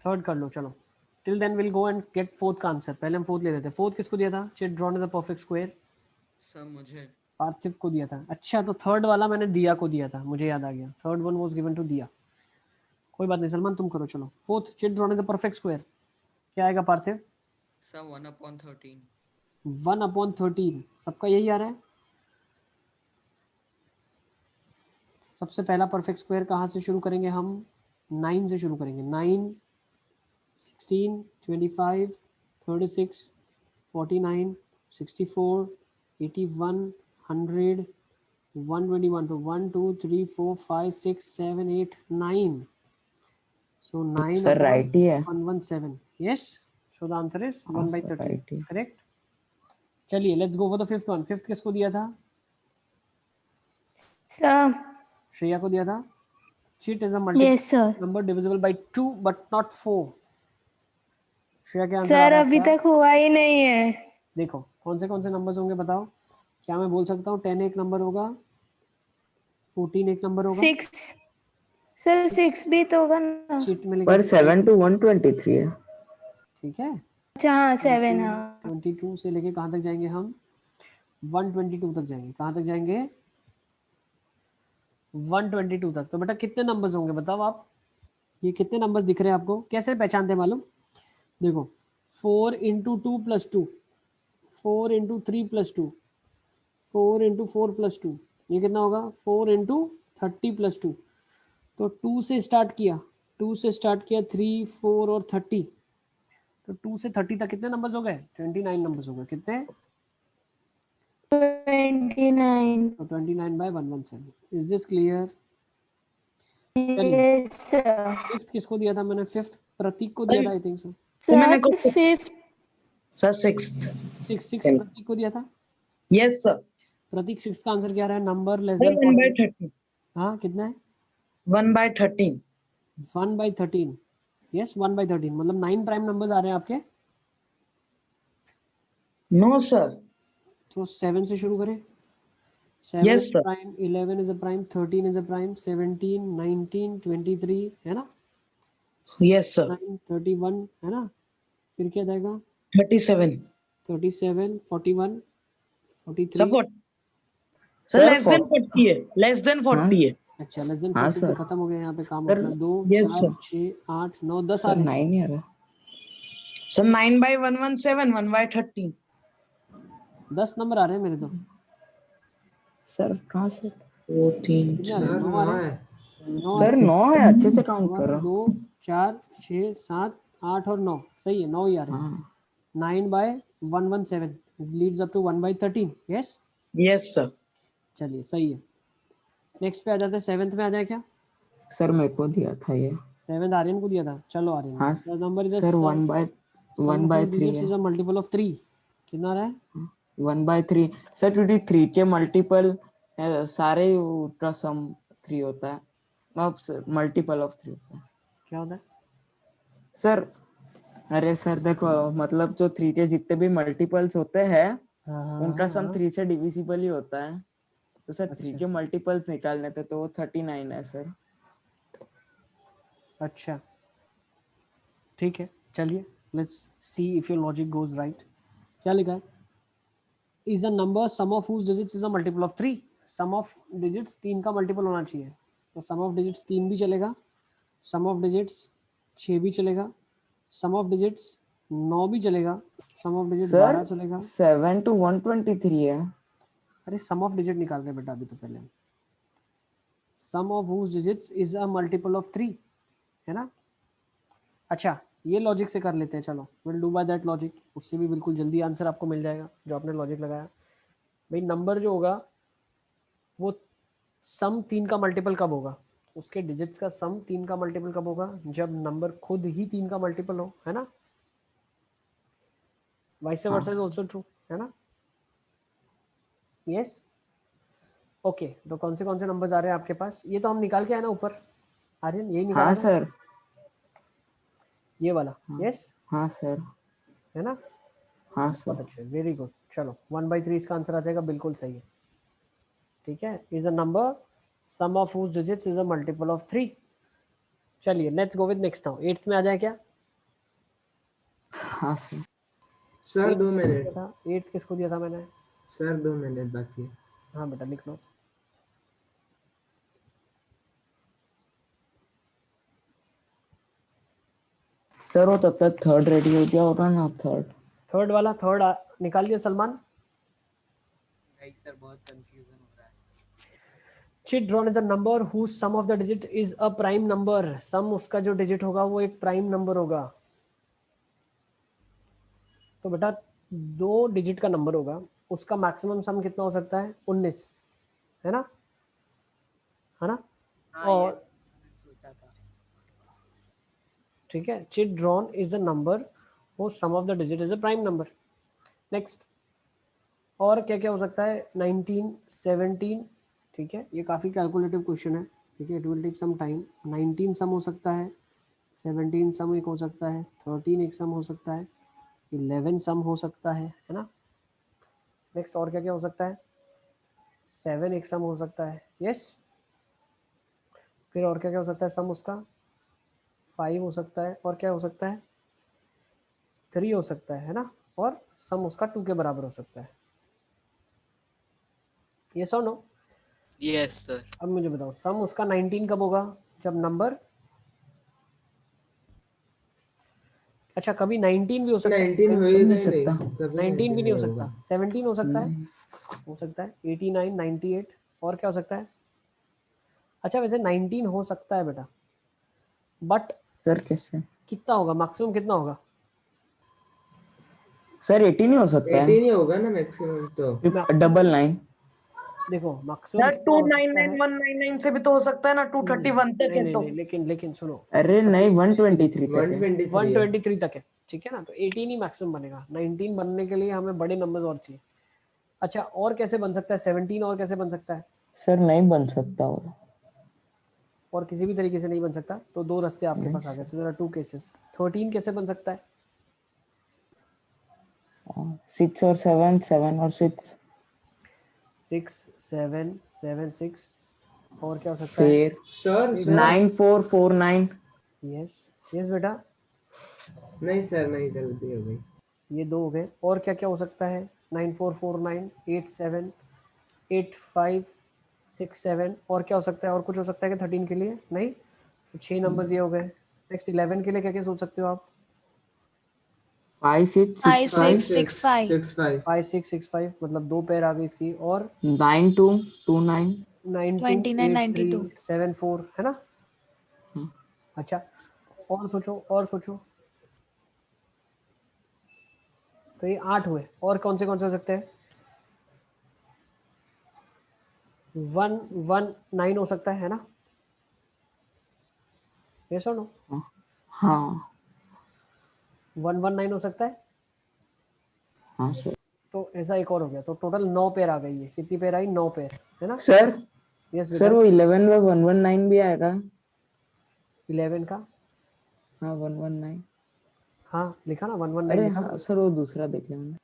थर्ड कर लो। चलो, till then will go and get fourth का आंसर। पहले हम फोर्थ ले लेते हैं। फोर्थ किसको दिया था? Chit drawn is a perfect square. Sir मुझे। पार्थिव को दिया था। अच्छा, तो थर्ड वाला मैंने दिया को दिया था, मुझे याद आ गया। Third one was given to Diya. कोई बात नहीं सलमान, तुम करो। चलो, fourth, chit drawn is a perfect square, क्या आएगा पार्थिव? सर 1/13। 1/13, सबका यही आ रहा है। सबसे पहला परफेक्ट स्क्वायर कहाँ से शुरू करेंगे हम? 9 से शुरू करेंगे। 9, 16, 25, 36, 49, 64, 81, 100, 121। तो 1 2 3 4 5 6 7 8 9। So 9 सर upon राइट ही है। 117। Yes. So the answer is हाँ 1/13। सर राइट ही। Correct. चलिए let's go for the fifth one. Fifth किसको दिया था? सर श्रेया को दिया था। Chit is a multiple yes sir. number divisible by 2 but not 4। Shreya क्या आंसर आ सर रहा है अभी आपका? तक हुआ ही नहीं है। देखो कौन से नंबर्स होंगे बताओ। क्या मैं बोल सकता हूँ 10 एक नंबर होगा, 14 एक नंबर होगा, 6 सर 6 भी तो होगा ना। शीट में लिख पर सकते 7 हैं। to 123 है। ठीक है, अच्छा हाँ 7 हाँ। 22 से लेके कहाँ तक जाएंगे हम? 122 तक जाएंगे। कहाँ तक जाएंगे? 122 तक। तो बेटा कितने नंबर्स होंगे बताओ आप। ये कितने नंबर्स दिख रहे हैं आपको? कैसे पहचानते हैं मालूम? देखो 4 into 2 plus 2, 4 into 3 plus 2, 4 into 4 plus 2, ये कितना होगा? 4 इंटू 30 प्लस 2। तो 2 से स्टार्ट किया, 2 से स्टार्ट किया, 3 4 और 30। तो 2 से 30 तक कितने नंबर्स हो गए? 29 नंबर्स हो गए। कितने? 29। तो 29 by 117। Is this clear? Yes sir. Fifth किसको दिया था मैंने? फिफ्थ प्रतीक को दिया था आई थिंक सो। मैंने sir 5th sir 6th। Six प्रतीक को दिया था। Yes sir. प्रतीक सिक्स का आंसर क्या रहा है? नंबर लेस भाई देन 1/13। हाँ कितना है? 1/13। 1/13। यस 1/13 मतलब 9 प्राइम नंबर्स आ रहे हैं आपके। No sir. तो 7 से शुरू करें। 7 yes is a sir. prime, 11 is a prime, 13 is a prime, 17, 19, 23 है ना? Yes sir. 9, 31 है ना? फिर क्या जाएगा? 37। 37, 41, सर 43। सर लेस देन 40 है, लेस देन 40 है। अच्छा लेस देन हाँ 40 तो सर। खत्म हो गया यहाँ पे काम सर अपना। 2 यस 4 सर। 6 8 9 10 आ सर रहे हैं। 9 ही आ रहा। सर 9/117, 1/13। 10 नंबर आ रहे हैं मेरे तो। सर कहाँ से? 14। कितने आ रहे हैं? सर 9 आ 9 रहे है। हैं। 9 आ सर रहे हैं। 9 है, अच्छे से काउंट 1 करो। 2 4 6 7 8 और 9 सही है। 9 ही आ रहे हैं। हाँ 9/117 leads up to 1/13। Yes yes sir. चलिए सही है। नेक्स्ट पे आ जाते हैं। सेवेंथ में आ जाए क्या? सर मेरे को दिया था ये। सेवेंथ आर्यन को दिया था। चलो आर्यन हाँ the number is a sir sum 1 of by whose 3 digits है। is a multiple of 3। कितना आ रहा है? 1/3 सर, क्योंकि 3 के मल्टीपल सारे का सम 3 होता है। मल्टीपल ऑफ 3 होता है क्या होता है? सर। अरे सर देखो, मतलब जो 3 के जितने भी मल्टीपल्स होते हैं उनका सम 3 से डिविजिबल ही होता है। तो सर 3 अच्छा के मल्टीपल्स निकालने थे तो वो 39 है सर। अच्छा ठीक है चलिए let's see if your logic goes right. क्या लिखा है? Is a number sum of whose digits is a multiple of 3। Sum of digits 3 का मल्टीपल होना चाहिए। तो सम ऑफ डिजिट्स 3 भी चलेगा, सम ऑफ डिजिट्स 6 भी चलेगा, सम ऑफ डिजिट्स 9 भी चलेगा, सम ऑफ डिजिट सर 12 चलेगा। 7 to 123 है। अरे सम ऑफ डिजिट निकाल रहे बेटा अभी तो पहले। Sum of whose digits is a multiple of 3 है ना? अच्छा ये लॉजिक से कर लेते हैं। चलो will do by that logic. उससे भी बिल्कुल जल्दी आंसर आपको मिल जाएगा जो आपने लॉजिक लगाया। भाई नंबर जो होगा वो सम 3 का मल्टीपल कब होगा? उसके डिजिट्स का सम 3 का मल्टीपल कब होगा? जब नंबर खुद ही 3 का मल्टीपल हो, है ना? Vice versa is also true, है ना? Yes okay. तो कौन से नंबर्स आ रहे हैं आपके पास? ये तो हम निकाल के आए ना ऊपर। आर्यन यही निकाला हाँ ना? सर। ये वाला। यस हाँ सर। है ना? हाँ बहुत सर। अच्छे वेरी गुड। चलो 1/3 इसका आंसर आ जाएगा। बिल्कुल सही है। ठीक है is a number sum of whose digits is a multiple of 3। चलिए let's go with next now. 8th में आ जाए क्या? हाँ सर। सर 8 2 किसको दिया मिनट। था? 8 किसको दिया था मैंने? सर 2 मिनट बाकी है। हाँ बेटा लिख लो। सर वो तब तक थर्ड रेडी हो गया होगा ना? थर्ड वाला थर्ड निकाल लिया सलमान? भाई सर बहुत कंफ्यूजन हो रहा है। Chit drawn is a number whose sum of the digit is a prime number। सम उसका जो डिजिट होगा वो एक प्राइम नंबर होगा। तो बेटा 2 डिजिट का नंबर होगा, उसका मैक्सिमम सम कितना हो सकता है? 19 है ना? है ना? हाँ ये और सोचा था। ठीक है chit drawn is a number वो sum of the digit is a prime number. Next और क्या क्या हो सकता है? 19 17। ठीक है ये काफ़ी कैलकुलेटिव क्वेश्चन है। ठीक है it will take some time. 19 sum हो सकता है, 17 सम एक हो सकता है, 13 एक सम हो सकता है, 11 सम हो सकता है ना। नेक्स्ट और क्या क्या हो सकता है, 7 एक सम हो सकता है, यस। फिर और क्या क्या हो सकता है सम उसका, 5 हो सकता है, और क्या हो सकता है, 3 हो सकता है ना, और सम उसका 2 के बराबर हो सकता है। ये सो नो। Yes sir. अब मुझे बताओ सम उसका 19 कब होगा, जब नंबर, अच्छा कभी 19 भी हो सकता है, 19 हो होएगा नहीं ही सकता। नहीं, कभी 19 भी नहीं हो होगा। सकता, 17 हो सकता है, नहीं। हो सकता है 89, 98, और क्या हो सकता है। अच्छा वैसे 19 हो सकता है बेटा, बट सर कैसे? कितना होगा, मैक्सिमम कितना होगा। सर 18 ही हो सकता 18 है। ही होगा ना मैक्सिमम तो। डबल 9। देखो मैक्सिमम यार कितना हो सकता है, 299199 से भी तो हो सकता है ना, 231 तक नहीं है नहीं तो। नहीं, लेकिन सुनो, अरे नहीं 123 तक है। 123 है। 123 तक है, ठीक है ना, तो 18 ही मैक्सिमम बनेगा। 19 बनने के लिए हमें बड़े नंबर्स और चाहिए। अच्छा और कैसे बन सकता है 17, और कैसे बन सकता है, सर नहीं बन सकता और किसी भी तरीके से नहीं बन सकता, तो दो रास्ते आपके पास आ गए, so there are two cases। 13 कैसे बन सकता है, 6 और 7, 7 और 6, 6 7 7 6, और क्या हो सकता है, फिर सर एक सर 9 4 4 9। यस यस बेटा, नहीं सर, नहीं गलती हो गई। ये दो हो गए, और क्या क्या हो सकता है, 9 4 4 9 8 7 8 5 6 7, और क्या हो सकता है, और कुछ हो सकता है कि 13 के लिए नहीं, तो 6 नंबर्स ये हो गए। नेक्स्ट 11 के लिए क्या क्या सोच सकते हो आप, 5 6 6 5 5665 65 5 6 6 5, मतलब दो पेयर आ गई इसकी, और 9 2 2 9। 9 2 29 8 3 92 7 4 है ना। अच्छा और सोचो, और सोचो, तो ये 8 हुए, और कौन से हो सकते हैं, 1 1 9 हो सकता है ना, ये सुनो, हाँ 1 1 9 हो सकता है, हाँ सर। तो ऐसा एक और हो गया, तो टोटल 9 पेयर आ गई है, कितनी पेयर आई, 9 पेयर है ना। सर यस सर बेटा, वो 11 में 119 भी आएगा। 11 का, हाँ 119। हाँ लिखा ना 1 1 9 अरे लिखा। हाँ सर वो दूसरा देख लेंगे।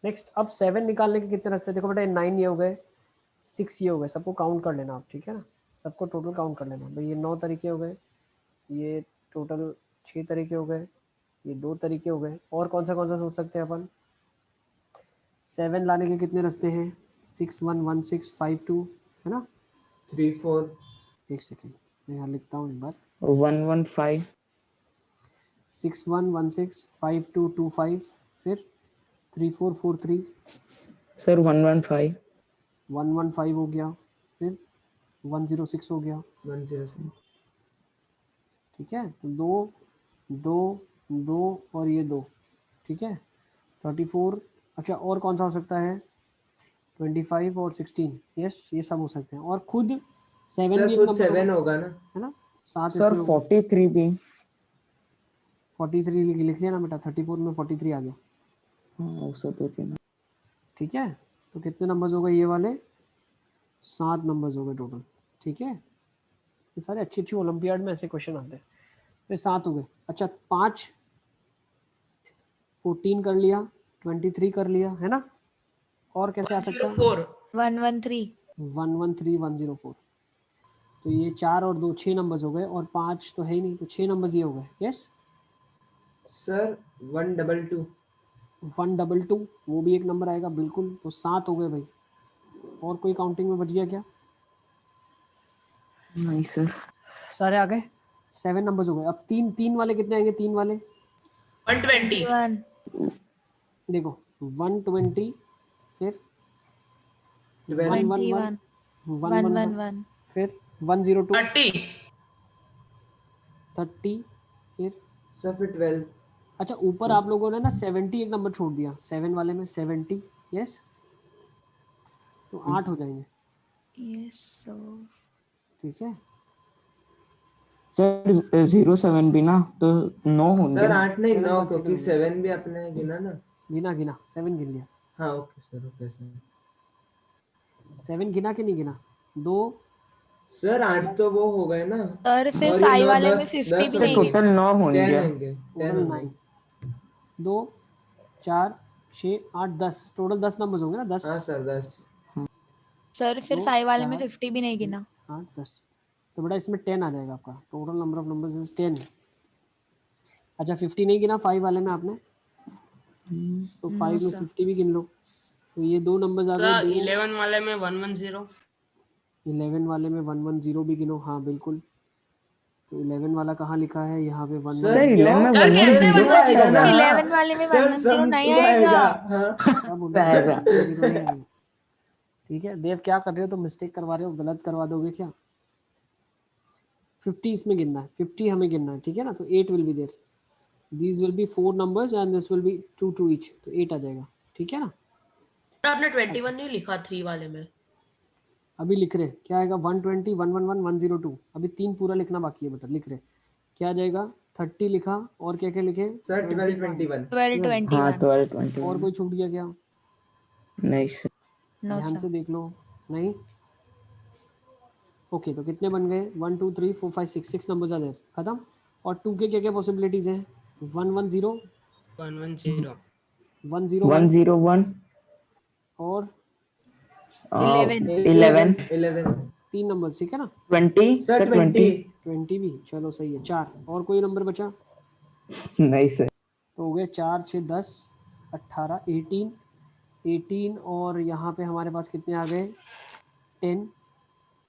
नेक्स्ट अब 7 निकालने के कितने रास्ते, देखो बेटा 9 ये हो गए, 6 ये हो गए, सबको काउंट कर लेना आप, ठीक है ना, सबको टोटल काउंट कर लेना भाई, ये 9 तरीके हो गए, ये टोटल 6 तरीके हो गए, ये 2 तरीके हो गए, और कौन सा सोच सकते हैं अपन, 7 लाने के कितने रास्ते हैं, 6 1 1 6 5 2 है ना। 3 4 एक सेकेंड मैं यहाँ लिखता हूँ एक बार, 115। 6 1 1 6 5 2 2 5, फिर 3 4 4 3, सर 115। 1 1 5 हो गया, फिर 1 0 6 हो गया, 106 ठीक है, तो 2 2 2 और ये 2, ठीक है 34। अच्छा और कौन सा हो सकता है, 25 और 16, यस ये सब हो सकते हैं, और खुद 7 सर भी एक खुद नंबर 7 होगा, होगा ना। है ना, 7 सर इसमें होगा, 43 भी। 43 लिख लिया ना बेटा, 34 में 43 आ गया, हाँ उसे तो भी ना। ठीक है, तो कितने नंबर्स हो गए ये वाले, 7 नंबर्स हो गए टोटल, ठीक है। ये सारे अच्छी ओलंपियाड में ऐसे क्वेश्चन आते हैं, फिर 7 हो गए। अच्छा 5 14 कर लिया, 23 कर लिया है ना, और कैसे आ सकता है, 113 113 104, तो ये 4 और 2 6 नंबर्स हो गए, और 5 तो है ही नहीं, तो 6 नंबर्स ये हो गए, यस। सर 122 122 वो भी एक नंबर आएगा बिल्कुल, तो 7 हो गए भाई, और कोई काउंटिंग में बच गया क्या, नहीं सर। सारे आ गए, 7 नंबर्स हो गए। अब 3 वाले कितने आएंगे, 3 वाले 120 21 देखो 120, फिर 12 21 111 फिर 102 30 30, फिर सर फिर 12 अच्छा ऊपर आप लोगों ने ना 70 एक नंबर छोड़ दिया, 7 वाले में 70, यस, तो 8 हो जाएंगे, yes so ठीक है। सर 07 भी ना तो 9 होंगे सर ना। 8 नहीं 7 9, का क्योंकि second हो 7 भी आपने गिना ना। गिना 7 गिन लिया, हाँ ओके सर, ओके सर। 7 गिना कि नहीं गिना, 2 सर 8 तो वो हो गए ना, सर फिर और ये 5 9 वाले में 10 50 10 भी तो नहीं होंगे, टोटल 9 10 होंगे। होंगे, 10 टोटल होंगे। 9, 2 4 6 8 10, टोटल 10 नंबर्स होंगे ना, 10 हाँ सर 10। सर फिर 2 5 वाले में 4 50 भी नहीं 6 गिना। 8 10, तो बेटा इसमें 10 आ जाएगा आपका, total number of numbers is 10। अच्छा 50 नहीं गिना 5 वाले में आपने, तो 5 में 50 भी गिन लो, तो ये 2 नंबर्स आ गए। सर 2 11 वाले में 110। 11 वाले में 110 भी गिनो, हाँ बिल्कुल। तो 11 वाला कहाँ लिखा है, यहाँ पे 1 सर 1 11 में क्यों? सर कैसे सर 110 क्यों आएगा 110 ना? में? 11 वाले में सर 110 नहीं सब आएगा। हाँ क्या बोल रहे आएगा। हो? अभी तो नहीं आएगा। ठीक है देव, क्या कर रहे हो तुम, मिस्टेक करवा रहे हो, गलत करवा दोगे क्या। 50 इसमें गिनना है, 50 हमें गिनना है, ठीक है ना। तो 8 will be there, these will be 4 numbers and this will be 2 2 each, तो 8 आ जाएगा, ठीक है ना। आपने 21 नहीं लिखा 3 वाले में। अभी लिख रहे क्या आएगा, 120 111 102, अभी 3 पूरा लिखना बाकी है बेटा, लिख रहे क्या आ जाएगा। 30 लिखा, और क्या क्या लिखे, सर 12 21। 12 हाँ 21। 12 और 21। कोई छूट गया क्या, नहीं सर। नो ध्यान सर। से देख लो, नहीं। ओके तो कितने बन गए, 1 2 3 4 5 6 नंबर्स आ देयर, खत्म। और 2 के क्या क्या पॉसिबिलिटीज हैं, 110 110 101 101 और 11 11 11 3 नंबर्स, ठीक है ना। 20 सर सर 20। 20 भी, चलो सही है। 4 और कोई नंबर बचा, नहीं सर। तो हो गए 4 6 10 18 18 18, और यहाँ पे हमारे पास कितने आ गए, 10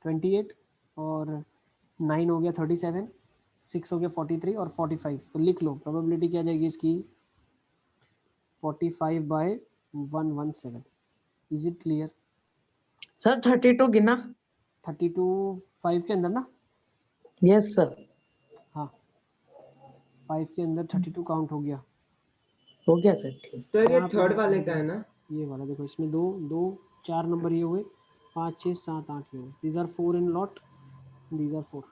28, और 9 हो गया 37, 6 हो गया 43 और 45। तो लिख लो प्रोबेबिलिटी क्या जाएगी इसकी, 45/117। Is it clear. सर 32 गिना। 32 5 के अंदर ना, यस सर। हाँ 5 के अंदर 32 काउंट हो गया। हो गया सर, ठीक। सर ये यहाँ पे थर्ड वाले का है ना? ये वाला देखो, इसमें 2 2 4 नंबर ये हुए, 5 6 7 8 ये हुए, these are 4 in lot, these are 4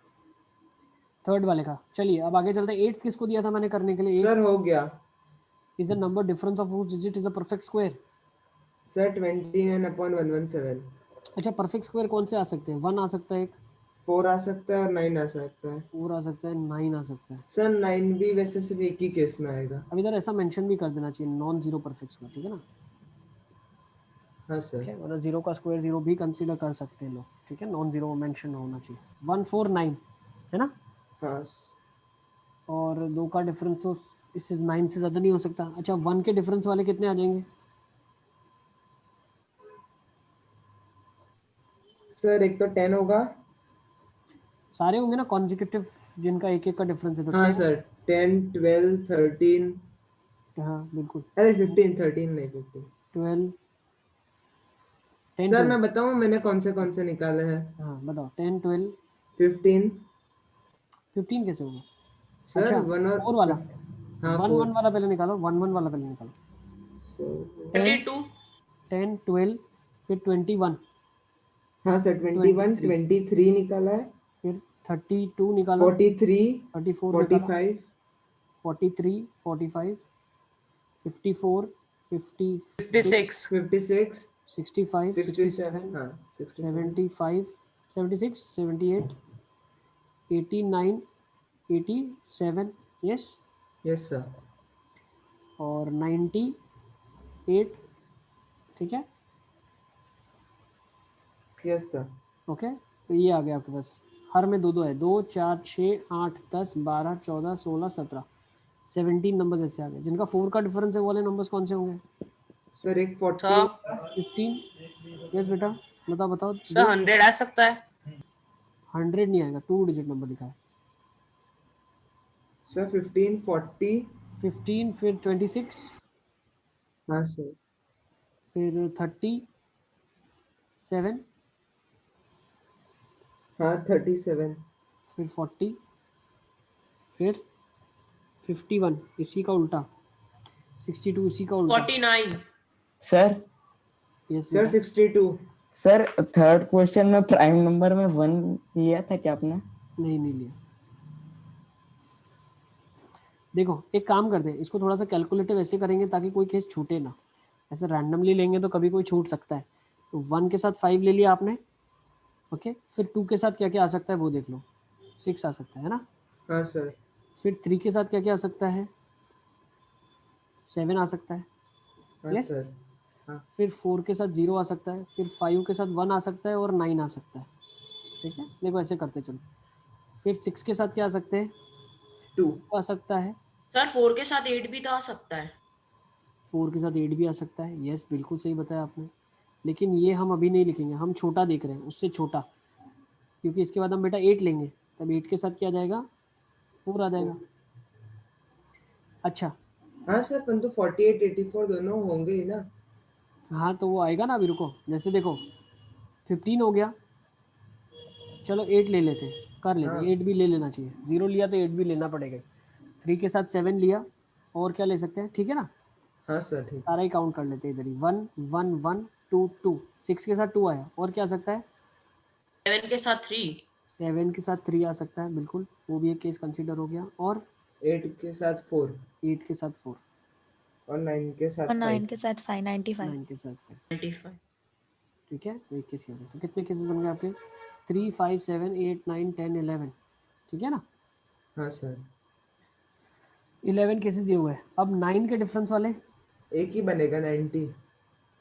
third वाले का। चलिए अब आगे चलते हैं। 8 किसको दिया था मैंने करने के लिए, सर हो गया। Is a number difference of whose digit is a perfect square. Sir 29/117। अच्छा परफेक्ट स्क्वायर कौन से आ सकते हैं, 1 आ सकता है, एक 4 आ सकता है और 9 आ सकता है। 4 आ सकता है, 9 आ सकता है। सर 9 भी वैसे सिर्फ एक ही केस में आएगा। अब इधर ऐसा मेंशन भी कर देना चाहिए, नॉन जीरो परफेक्ट स्क्वायर, ठीक है ना। हाँ सर। मतलब जीरो का स्क्वायर जीरो भी कंसीडर कर सकते हैं लोग, ठीक है, नॉन जीरो मेंशन होना चाहिए। 149 है ना, हाँ और 2 का डिफरेंस तो इससे 9 से ज़्यादा नहीं हो सकता। अच्छा 1 के डिफरेंस वाले कितने आ जाएंगे, सर एक तो 10 होगा। सारे होंगे ना कॉन्जिक्यूटिव, जिनका एक एक का डिफरेंस है, तो हाँ 10। सर 10 12 13। हाँ बिल्कुल, अरे 15 13 नहीं 15। 12 10 सर 12। मैं बताऊं मैंने कौन से निकाले हैं। हाँ बताओ, 10 12 15। 15 कैसे होगा। सर अच्छा 1 और 4 वाला, हाँ 1 4। 1 वाला पहले निकालो, 1 1 वाला पहले निकालो। 32 10 12 फिर 21, हाँ सर 21 23 निकाला है। फिर 32 निकाला, 43 34 निकाला, 45 43 45 54 50 56 56 65 67 67 हाँ 67 75 76 78 89 87, यस, यस सर। और 98, ठीक है, यस सर। ओके। तो ये आ गया आपके पास, हर में 2 2 है, 2 4 6 8 10 12 14 16 17 17 नंबर्स ऐसे आ गए। जिनका 4 का डिफरेंस है वो वाले नंबर्स कौन से होंगे, सर एक 40 सर 15, यस बेटा बताओ बताओ। सर 100 आ सकता है। 100 नहीं आएगा, 2 डिजिट नंबर लिखा है। सर 15 40 15 फिर 26 हाँ सर। फिर 37 हाँ 37 फिर 40 फिर 51, इसी का उल्टा 62, इसी का उल्टा 49 sir yes sir 62 sir third question में प्राइम नंबर में 1 लिया था क्या आपने? नहीं लिया। देखो एक काम करते हैं, इसको थोड़ा सा कैलकुलेटिव ऐसे करेंगे ताकि कोई केस छूटे ना, ऐसे रैंडमली लेंगे तो कभी कोई छूट सकता है। तो 1 के साथ 5 ले लिया आपने, ओके, फिर 2 के साथ क्या क्या आ सकता है वो देख लो, 6 आ सकता है ना। हाँ सर। फिर 3 के साथ क्या क्या आ सकता है, 7 आ सकता है। हाँ यस। सर। हाँ फिर 4 के साथ 0 आ सकता है, फिर 5 के साथ 1 आ सकता है और 9 आ सकता है। ठीक है, देखो ऐसे करते चलो। फिर 6 के साथ क्या आ सकते हैं, 2 आ सकता है। सर 4 के साथ 8 भी तो आ सकता है। 4 के साथ 8 भी आ सकता है। यस, बिल्कुल सही बताया आपने, लेकिन ये हम अभी नहीं लिखेंगे, हम छोटा देख रहे हैं, उससे छोटा, क्योंकि इसके बाद हम बेटा 8 लेंगे, तब 8 के साथ क्या आ जाएगा, 4 आ जाएगा। अच्छा, हाँ सर, परंतु 48 84 दोनों होंगे ही ना। हाँ तो वो आएगा ना, अभी रुको, जैसे देखो 15 हो गया, चलो 8 ले लेते हैं, कर लेते हाँ हैं, 8 भी ले लेना चाहिए, 0 लिया तो 8 भी लेना पड़ेगा। 3 के साथ 7 लिया, और क्या ले सकते हैं, ठीक है ना, हाँ सर ठीक है। सारा ही काउंट कर लेते हैं इधर ही, 1 1 1 2 2, 6 के साथ 2 आया, और क्या आ सकता है, 7 के साथ 3। 7 के साथ 3 आ सकता है, बिल्कुल वो भी एक केस कंसीडर हो गया, और 8 के साथ 4 8 के साथ 4, और 9 के और साथ 9 5। के साथ 5 95। 9 के साथ 5। 95। ठीक है, तो एक केस ये हो गया, तो कितने केसेस बन गए आपके, 3 5 7 8 9 10 11, ठीक है ना, हाँ सर। 11 केसेस ये हुए। अब 9 के डिफरेंस वाले एक ही बनेगा 90।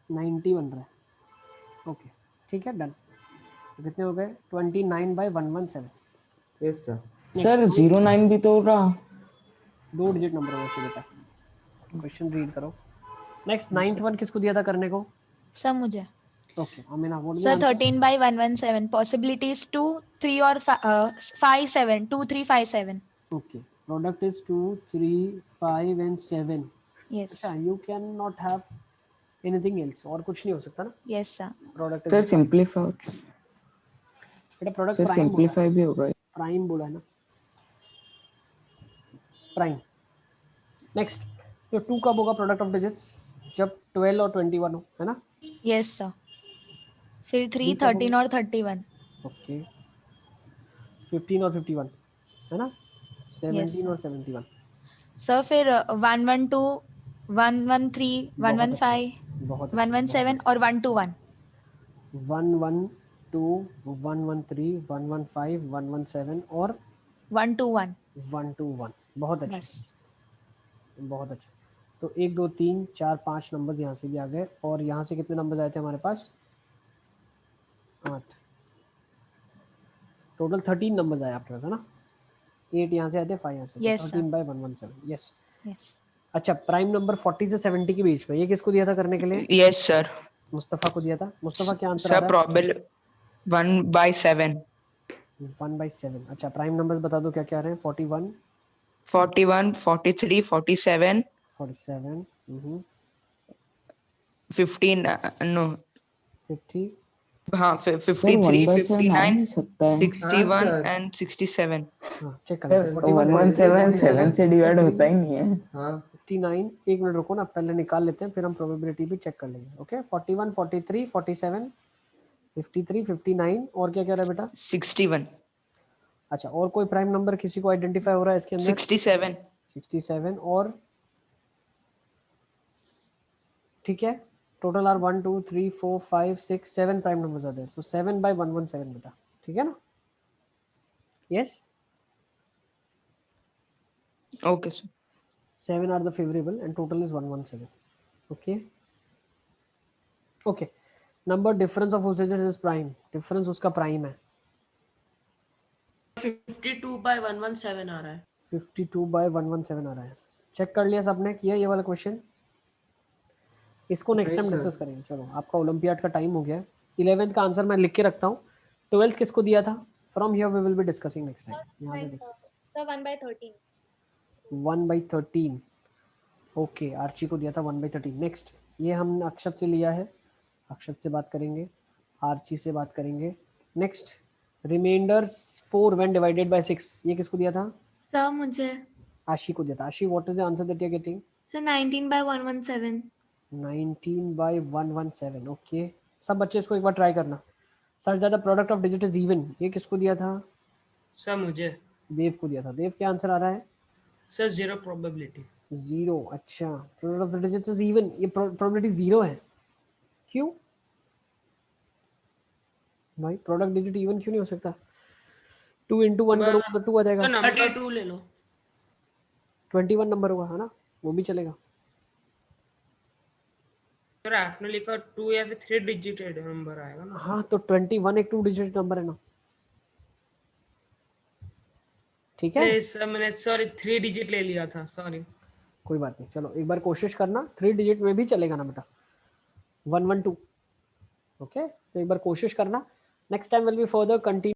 90 बन रहा है, ओके ठीक है, डन। तो कितने हो गए, 29/117। Yes sir. सर नेक्स्ट 09 भी तो होगा। 2 डिजिट नंबर होगा चाहिए बेटा, क्वेश्चन रीड करो। नेक्स्ट 9th वन किसको दिया था करने को, सर मुझे। Okay Amina what is the sir answer, 13/117 possibilities 2 3 और 5 7 2 3 5 7। Okay product is 2 3 5 and 7। Yes अच्छा, you can not have anything else, और कुछ नहीं हो सकता ना, yes sir. Product sir is simplify, बेटा, प्रोडक्ट सर प्राइम बोला है, सिंपलीफाई भी होगा। प्राइम बोला है ना, प्राइम। नेक्स्ट, तो 2 कब होगा प्रोडक्ट ऑफ डिजिट्स, जब 12 और 21 हो, है ना। Yes sir. फिर 3 3 कब 13 होगा, और 31। ओके 15 और 51, है ना, यस 17 सर। और 71। सर फिर 112 113 बहुत अच्छा, 115 बहुत अच्छा, बहुत 117 अच्छा। और 121। 112 113 115 117 और 121 121, बहुत अच्छे, बस। बहुत अच्छा। तो 1 2 3 4 5 नंबर्स यहाँ से भी आ गए, और यहाँ से कितने नंबर्स आए थे हमारे पास, 8, टोटल 13 नंबर्स आए आपके पास, है ना, 8 यहाँ से आए थे, 5 यहाँ से, Yes, sir. 13/117। यस। यस। अच्छा, प्राइम नंबर 40 से 70 के बीच में, ये किसको दिया था करने के लिए, यस सर। मुस्तफ़ा को दिया था। मुस्तफ़ा क्या आंसर आ सर रहा प्रॉबल 1/7। है, 1/7। अच्छा, प्राइम नंबर्स बता दो क्या क्या आ रहे हैं, 41 41 43 47 47 15 नो 50। हाँ सर 53 1/7 आ 59 नहीं सकता है। हाँ 61 सर। एंड 67। हाँ चेक कर सर लेते हैं, 41 117 43 7 से 47 डिवाइड 53 होता ही नहीं है। हाँ 59। एक मिनट रुको ना, पहले निकाल लेते हैं, फिर हम प्रोबेबिलिटी भी चेक कर लेंगे। ओके 41 43 47 53 59 और क्या कह रहा है बेटा, 61 अच्छा, और कोई प्राइम नंबर किसी को आइडेंटिफाई हो रहा है इसके अंदर, 67 67 और, ठीक है, टोटल आर 1 2 3 4 5 6 7 प्राइम नंबर्स आते हैं, सो 7/117 बेटा, ठीक है ना, yes, okay sir. 7 are the favorable and total is 117. Okay, okay, number difference of whose digits is prime, difference उसका prime है, 52/117 आ रहा है। 52/117 आ रहा है। चेक कर लिया सबने, किया ये वाला क्वेश्चन, इसको नेक्स्ट नहीं टाइम सर। डिस्कस करेंगे। चलो, आपका ओलंपियाड का टाइम हो गया है। 11th का आंसर मैं लिख के रखता हूँ, 12th किसको दिया था, from here we will be discussing next time. यहाँ से सर 1/13। 1/13, ओके, आर्ची को दिया था 1/13। नेक्स्ट, ये हमने अक्षत से लिया है, अक्षत से बात करेंगे, आर्ची से बात करेंगे। Next, remainder 4 when divided by 6, ये किसको दिया था, सर मुझे। आशी को दिया था। Ashi, what is the answer that you are getting, sir 19/117। 19/117। Okay, सब बच्चे इसको एक बार ट्राई करना। सर ज्यादा product of digit is even, ये किसको दिया था, सर मुझे। देव को दिया था। देव क्या आंसर आ रहा है, सर 0 प्रोबेबिलिटी। 0। अच्छा, product of the digits is even, ये प्रोबेबिलिटी 0 है, क्यों, भाई प्रोडक्ट डिजिट इवन क्यों नहीं हो सकता? 2 into 1 करोगे तो 2 आ जाएगा। सर नंबर 32 ले लो। 21 नंबर होगा है ना, वो भी चलेगा। सर आपने लिखा 2 या फिर 3 डिजिट नंबर आएगा ना। हाँ तो 21 एक 2 डिजिट नंबर है ना, ठीक है। अरे सर मैंने सॉरी 3 डिजिट ले लिया था, सॉरी। कोई बात नहीं, चलो एक बार कोशिश करना, 3 डिजिट में भी चलेगा ना बेटा, 112। ओके, तो एक बार कोशिश करना, next time will be further continue.